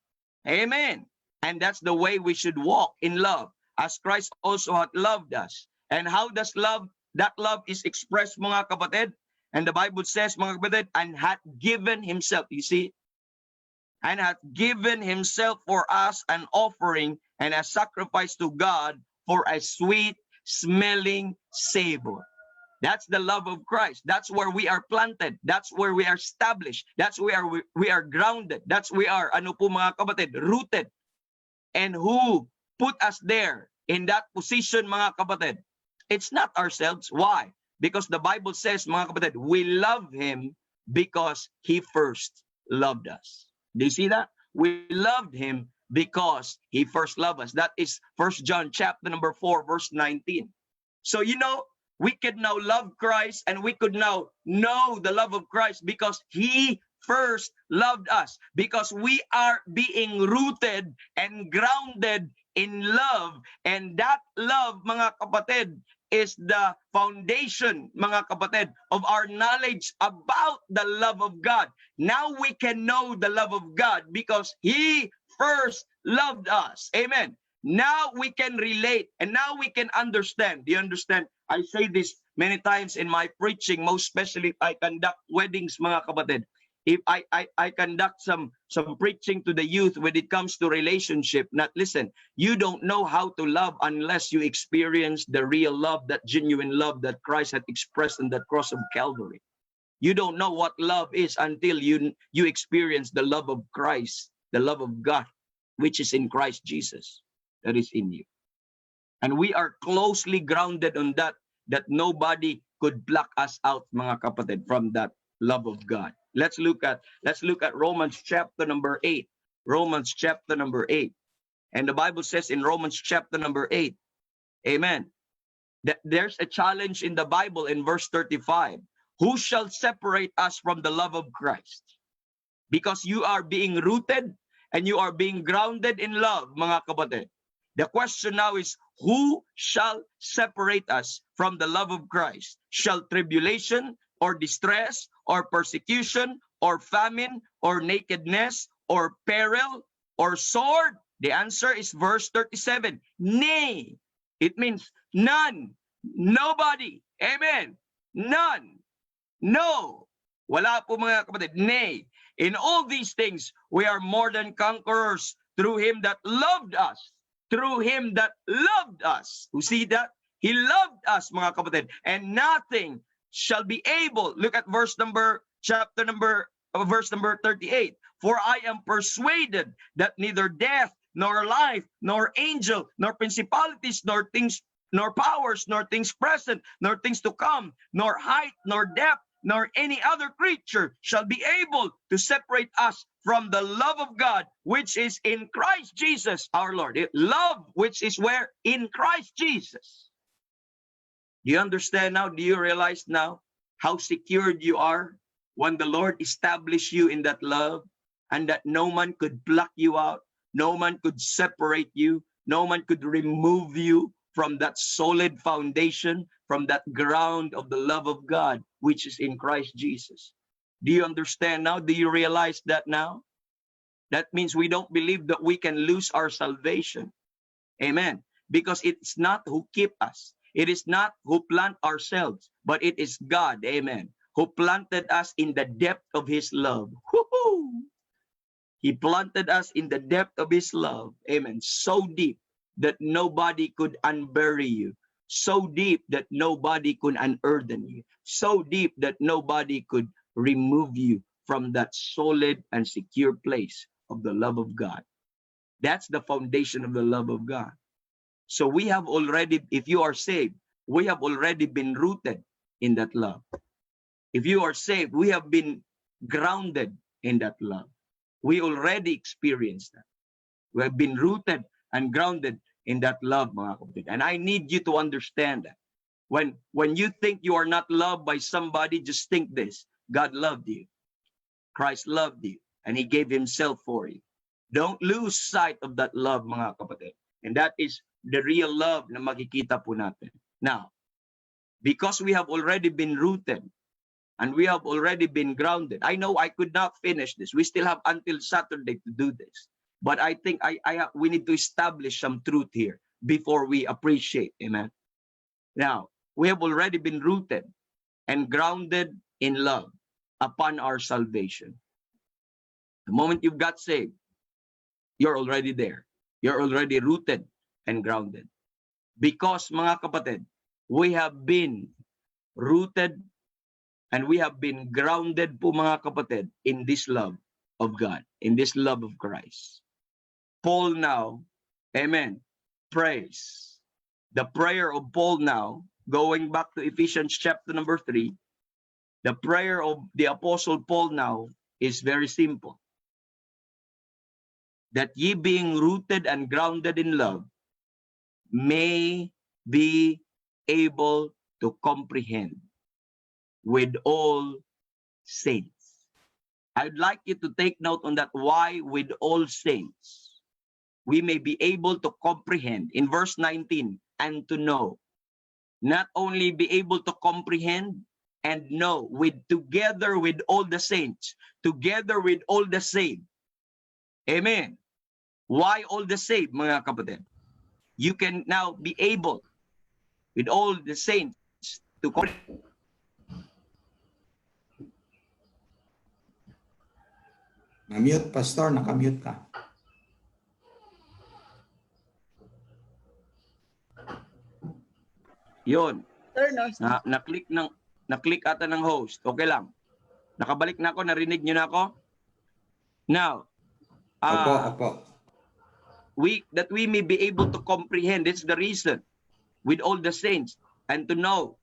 Amen. And that's the way we should walk in love, as Christ also hath loved us. And how does that love is expressed, mga kapatid? And the Bible says, mga kapatid, and hath given himself. You see? And hath given himself for us an offering and a sacrifice to God for a sweet smelling savor. That's the love of Christ. That's where we are planted. That's where we are established. That's where we are grounded. That's we are, ano po mga kapatid, rooted. And who put us there in that position, mga kapatid? It's not ourselves. Why? Because the Bible says, mga kapatid, we love him because he first loved us. Do you see that? We loved him because he first loved us. That is 1 John chapter number 4, verse 19. So, you know, we could now love Christ and we could now know the love of Christ because he first loved us. Because we are being rooted and grounded in love. And that love, mga kapatid, is the foundation, mga kapatid, of our knowledge about the love of God. Now we can know the love of God because he first loved us. Amen. Now we can relate and now we can understand. Do you understand? I say this many times in my preaching, most especially if I conduct weddings, mga kapatid. If I conduct some preaching to the youth when it comes to relationship, listen, you don't know how to love unless you experience the real love, that genuine love that Christ had expressed on the cross of Calvary. You don't know what love is until you experience the love of Christ, the love of God, which is in Christ Jesus, that is in you. And we are closely grounded on that nobody could pluck us out, mga kapatid, from that love of God. Let's look at Romans chapter number 8. Romans chapter number 8. And the Bible says in Romans chapter number 8, amen, that there's a challenge in the Bible in verse 35. Who shall separate us from the love of Christ? Because you are being rooted and you are being grounded in love, mga kapatid. The question now is, who shall separate us from the love of Christ? Shall tribulation or distress or persecution or famine or nakedness or peril or sword? The answer is verse 37. Nay. It means none. Nobody. Amen. None. No. Wala po, mga kapatid. Nay. In all these things, we are more than conquerors through him that loved us. Through him that loved us. You see that? He loved us, mga kapatid. And nothing shall be able, look at verse number verse number 38. For I am persuaded that neither death, nor life, nor angel, nor principalities, nor things, nor powers, nor things present, nor things to come, nor height, nor depth, nor any other creature shall be able to separate us from the love of God, which is in Christ Jesus our Lord. Love, which is where? In Christ Jesus. Do you understand now? Do you realize now how secured you are when the Lord established you in that love, and that no man could pluck you out, no man could separate you, no man could remove you from that solid foundation, from that ground of the love of God, which is in Christ Jesus? Do you understand now? Do you realize that now? That means we don't believe that we can lose our salvation. Amen. Because it's not who keep us. It is not who plant ourselves, but it is God, amen, who planted us in the depth of his love. Woo-hoo! He planted us in the depth of his love, amen, so deep that nobody could unbury you, so deep that nobody could unearthen you, so deep that nobody could remove you from that solid and secure place of the love of God. That's the foundation of the love of God. So we have already, if you are saved, we have already been rooted in that love. If you are saved, we have been grounded in that love. We already experienced that. We have been rooted and grounded in that love, mga kapatid. And I need you to understand that. When you think you are not loved by somebody, just think this: God loved you. Christ loved you, and he gave himself for you. Don't lose sight of that love, mga kapatid. And that is the real love na makikita po natin. Now, because we have already been rooted and we have already been grounded. I know I could not finish this. We still have until Saturday to do this. But I think we need to establish some truth here before we appreciate. Amen. Now, we have already been rooted and grounded in love upon our salvation. The moment you've got saved, you're already there. You're already rooted and grounded. Because, mga kapatid, we have been rooted and we have been grounded po, mga kapatid, in this love of God, in this love of Christ. Paul now, amen, prays. The prayer of Paul now, going back to Ephesians chapter number 3, the prayer of the Apostle Paul now is very simple. That ye being rooted and grounded in love may be able to comprehend with all saints. I'd like you to take note on that. Why with all saints? We may be able to comprehend. In verse 19, and to know. Not only be able to comprehend and know, together with all the saints, together with all the saved. Amen. Why all the saved, mga kapatid? You can now be able, with all the saints, to comprehend. Na-mute, Pastor. Naka-mute ka. Yun. Sir, no sound. Na-click ata ng host. Okay lang. Nakabalik na ako. Narinig nyo na ako? Now, Opo. that we may be able to comprehend. That's the reason. With all the saints. And to know.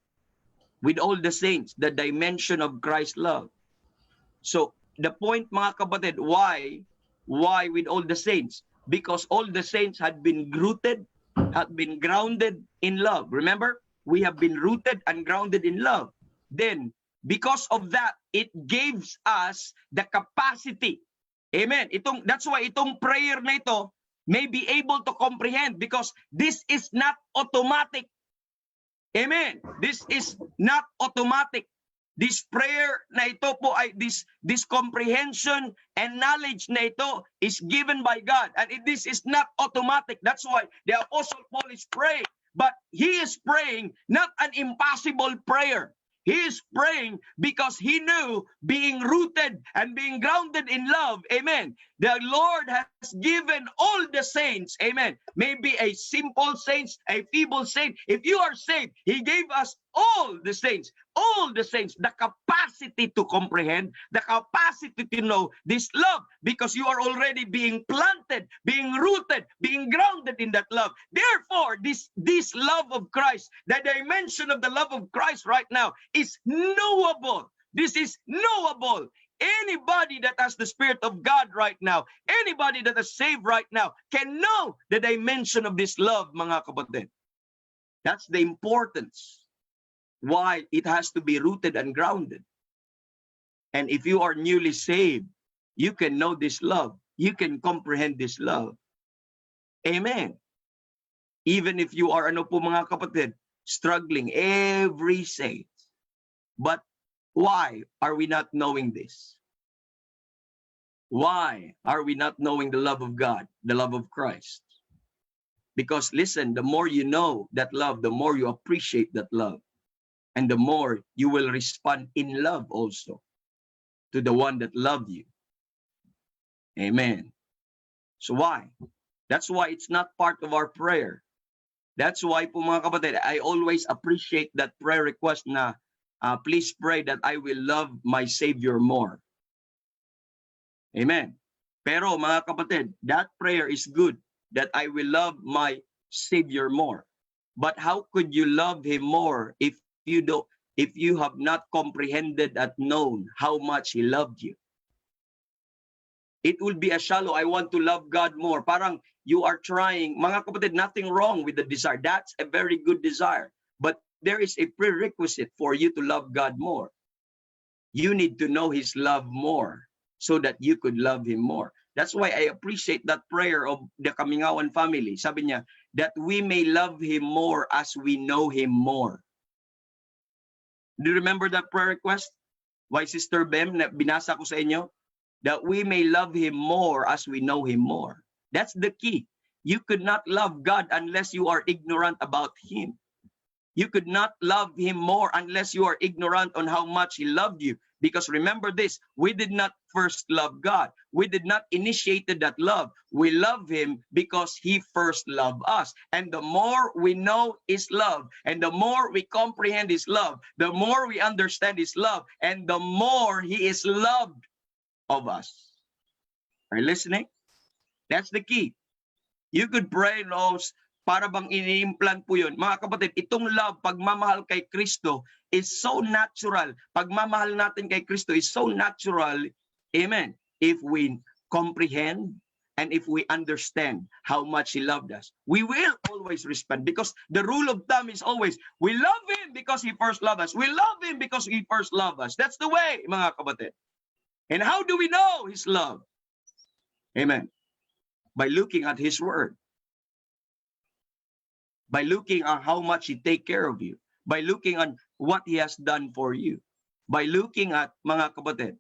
With all the saints. The dimension of Christ's love. So, the point, mga kapatid, why with all the saints? Because all the saints had been rooted, had been grounded in love. Remember? We have been rooted and grounded in love. Then, because of that, it gives us the capacity. Amen. That's why itong prayer na ito may be able to comprehend, because this is not automatic. Amen. This is not automatic. This prayer na ito po ay this comprehension and knowledge na ito is given by God, and this is not automatic. That's why the Apostle Paul is praying, but he is praying not an impossible prayer. He is praying because he knew, being rooted and being grounded in love, amen, the Lord has given all the saints, amen, maybe a simple saint, a feeble saint. If you are saved, he gave us all the saints, all the saints the capacity to comprehend, the capacity to know this love, because you are already being planted, being rooted, being grounded in that love. Therefore, this love of Christ, the dimension of the love of Christ right now is knowable. This is knowable. Anybody that has the Spirit of God right now, anybody that is saved right now, can know the dimension of this love, mga kapatid. That's the importance why it has to be rooted and grounded. And if you are newly saved, you can know this love. You can comprehend this love. Amen. Even if you are, ano po mga kapatid, struggling every saint. But why are we not knowing this? Why are we not knowing the love of God, the love of Christ? Because listen, the more you know that love, the more you appreciate that love. And the more you will respond in love also to the one that loved you. Amen. So why? That's why it's not part of our prayer. That's why po mga kapatid, I always appreciate that prayer request na please pray that I will love my Savior more. Amen. Pero mga kapatid, that prayer is good, that I will love my Savior more. But how could you love Him more if you have not comprehended and known how much He loved you? It will be a shallow, I want to love God more. Parang you are trying, mga kapatid, nothing wrong with the desire. That's a very good desire. But there is a prerequisite for you to love God more. You need to know His love more so that you could love Him more. That's why I appreciate that prayer of the Kamingawan family. Sabi niya, that we may love Him more as we know Him more. Do you remember that prayer request? Why Sister Bem, na binasa ko sa inyo? That we may love Him more as we know Him more. That's the key. You could not love God unless you are ignorant about Him. You could not love Him more unless you are ignorant on how much He loved you. Because remember this, we did not first love God. We did not initiate that love. We love Him because He first loved us. And the more we know His love, and the more we comprehend His love, the more we understand His love, and the more He is loved of us. Are you listening? That's the key. You could pray, Lord, para bang ini-implant po yun. Mga kapatid, itong love, pagmamahal kay Kristo is so natural. Pagmamahal natin kay Kristo is so natural. Amen. If we comprehend and if we understand how much He loved us, we will always respond. Because the rule of thumb is always, we love Him because He first loved us. We love Him because He first loved us. That's the way, mga kapatid. And how do we know His love? Amen. By looking at His word. By looking at how much He take care of you. By looking at what He has done for you. By looking at, mga kapatid,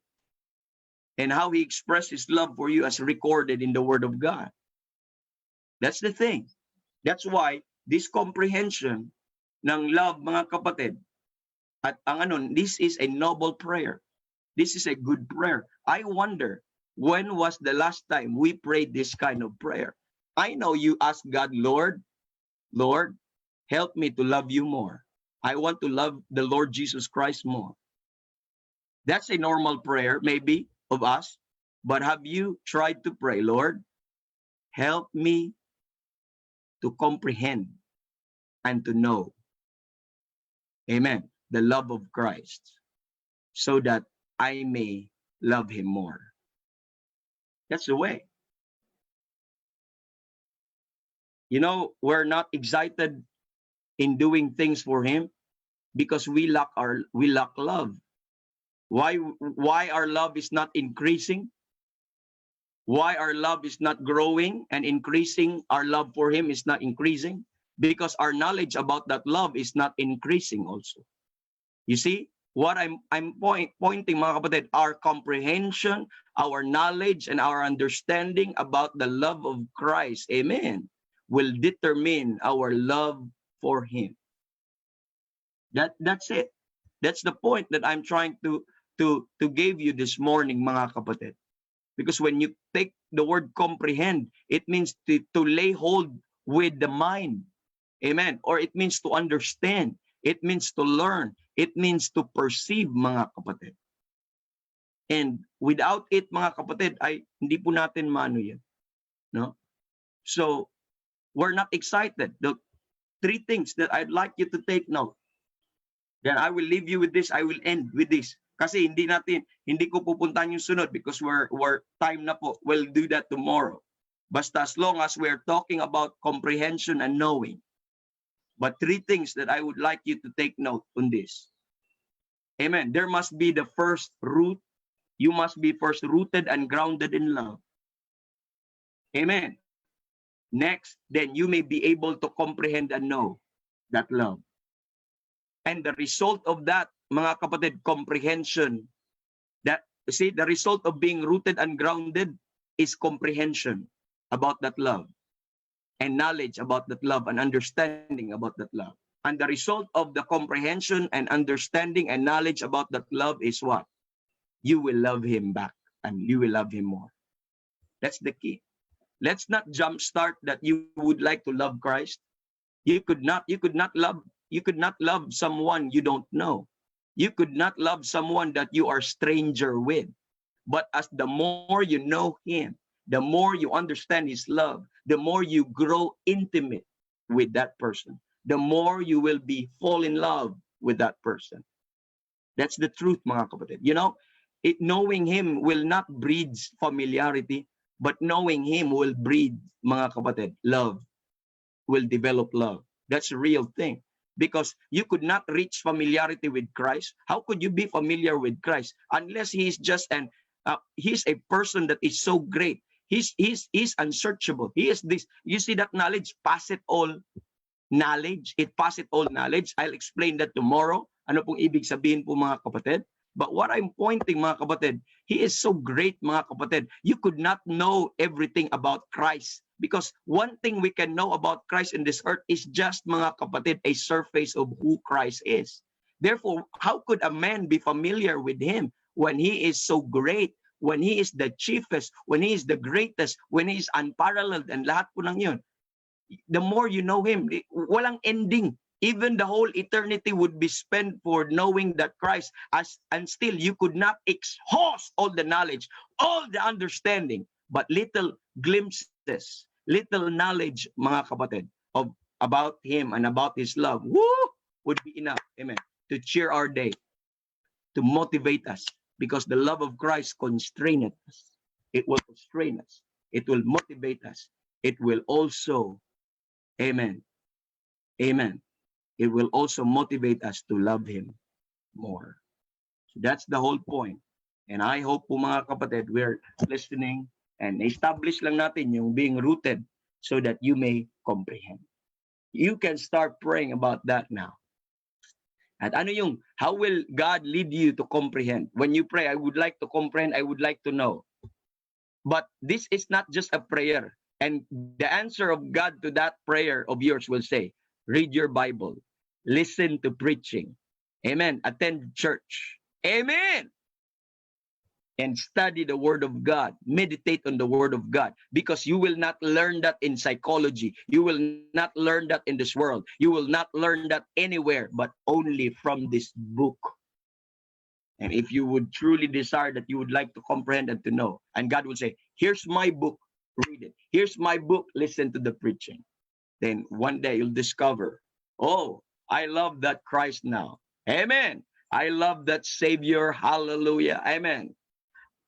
and how He expressed His love for you as recorded in the Word of God. That's the thing. That's why this comprehension ng love, mga kapatid, at this is a noble prayer. This is a good prayer. I wonder, when was the last time we prayed this kind of prayer? I know you ask God, Lord, help me to love you more. I want to love the Lord Jesus Christ more. That's a normal prayer, maybe, of us. But have you tried to pray, Lord, help me to comprehend and to know, amen, the love of Christ, so that I may love Him more. That's the way. You know, we're not excited in doing things for Him because we lack love. Why our love is not increasing? Why our love is not growing and increasing? Our love for Him is not increasing because our knowledge about that love is not increasing also. You see, what I'm pointing, mga kapatid, our comprehension, our knowledge, and our understanding about the love of Christ, amen, will determine our love for Him. That's it. That's the point that I'm trying to give you this morning, mga kapatid. Because when you take the word comprehend, it means to lay hold with the mind. Amen. Or it means to understand. It means to learn. It means to perceive, mga kapatid. And without it, mga kapatid, ay hindi po natin maano yan. No? So, we're not excited. The three things that I'd like you to take note. Then I will leave you with this. I will end with this. Kasi hindi ko pupuntahan yung sunod because we're time na po. We'll do that tomorrow. Basta as long as we're talking about comprehension and knowing. But three things that I would like you to take note on this. Amen. There must be the first root. You must be first rooted and grounded in love. Amen. Next, then you may be able to comprehend and know that love. And the result of that, mga kapatid, comprehension. That, see, the result of being rooted and grounded is comprehension about that love. And knowledge about that love and understanding about that love. And the result of the comprehension and understanding and knowledge about that love is what? You will love him back and you will love him more. That's the key. Let's not jumpstart that you would like to love Christ. You could not love someone you don't know. You could not love someone that you are stranger with. But as the more you know him, the more you understand his love, the more you grow intimate with that person, the more you will fall in love with that person. That's the truth, mga kapatid. You know, knowing him will not breed familiarity, but knowing him will breed, mga kapatid, love, will develop love. That's a real thing. Because you could not reach familiarity with Christ. How could you be familiar with Christ? Unless he is just he's a person that is so great. He's unsearchable. He is this. You see that knowledge, pass it all knowledge. It pass it all knowledge. I'll explain that tomorrow. Ano pong ibig sabihin po, mga kapatid? But what I'm pointing, mga kapatid, he is so great, mga kapatid. You could not know everything about Christ. Because one thing we can know about Christ in this earth is just, mga kapatid, a surface of who Christ is. Therefore, how could a man be familiar with him when he is so great, when he is the chiefest, when he is the greatest, when he is unparalleled, and lahat po ng yun? The more you know him, walang ending. Even the whole eternity would be spent for knowing that Christ, and still you could not exhaust all the knowledge, all the understanding, but little glimpses, little knowledge, mga kapatid, about him and about his love, would be enough, amen, to cheer our day, to motivate us, because the love of Christ constraineth us. It will constrain us. It will motivate us. It will also, amen, it will also motivate us to love him more. So that's the whole point. And I hope po, mga kapatid, we're listening and establish lang natin yung being rooted so that you may comprehend. You can start praying about that now. At how will God lead you to comprehend? When you pray, I would like to comprehend, I would like to know. But this is not just a prayer. And the answer of God to that prayer of yours will say, read your Bible. Listen to preaching. Amen. Attend church. Amen. And study the Word of God. Meditate on the Word of God. Because you will not learn that in psychology. You will not learn that in this world. You will not learn that anywhere, but only from this book. And if you would truly desire that you would like to comprehend and to know, and God will say, here's my book, read it. Here's my book, listen to the preaching. Then one day you'll discover, oh, I love that Christ now. Amen. I love that Savior. Hallelujah. Amen.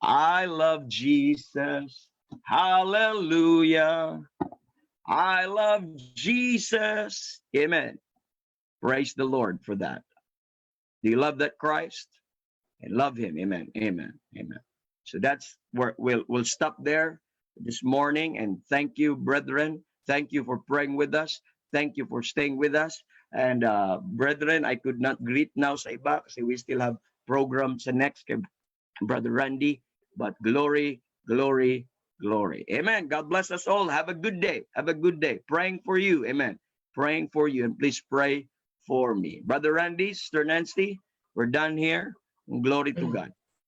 I love Jesus. Hallelujah. I love Jesus. Amen. Praise the Lord for that. Do you love that Christ? And love him. Amen. Amen. Amen. So that's where we'll stop there this morning. And thank you, brethren. Thank you for praying with us. Thank you for staying with us. And brethren, I could not greet now sa iba kasi we still have programs next kay Brother Randy. But glory, glory, glory. Amen. God bless us all. Have a good day. Have a good day. Praying for you. Amen. Praying for you. And please pray for me. Brother Randy, Sister Nancy, we're done here. Glory to God.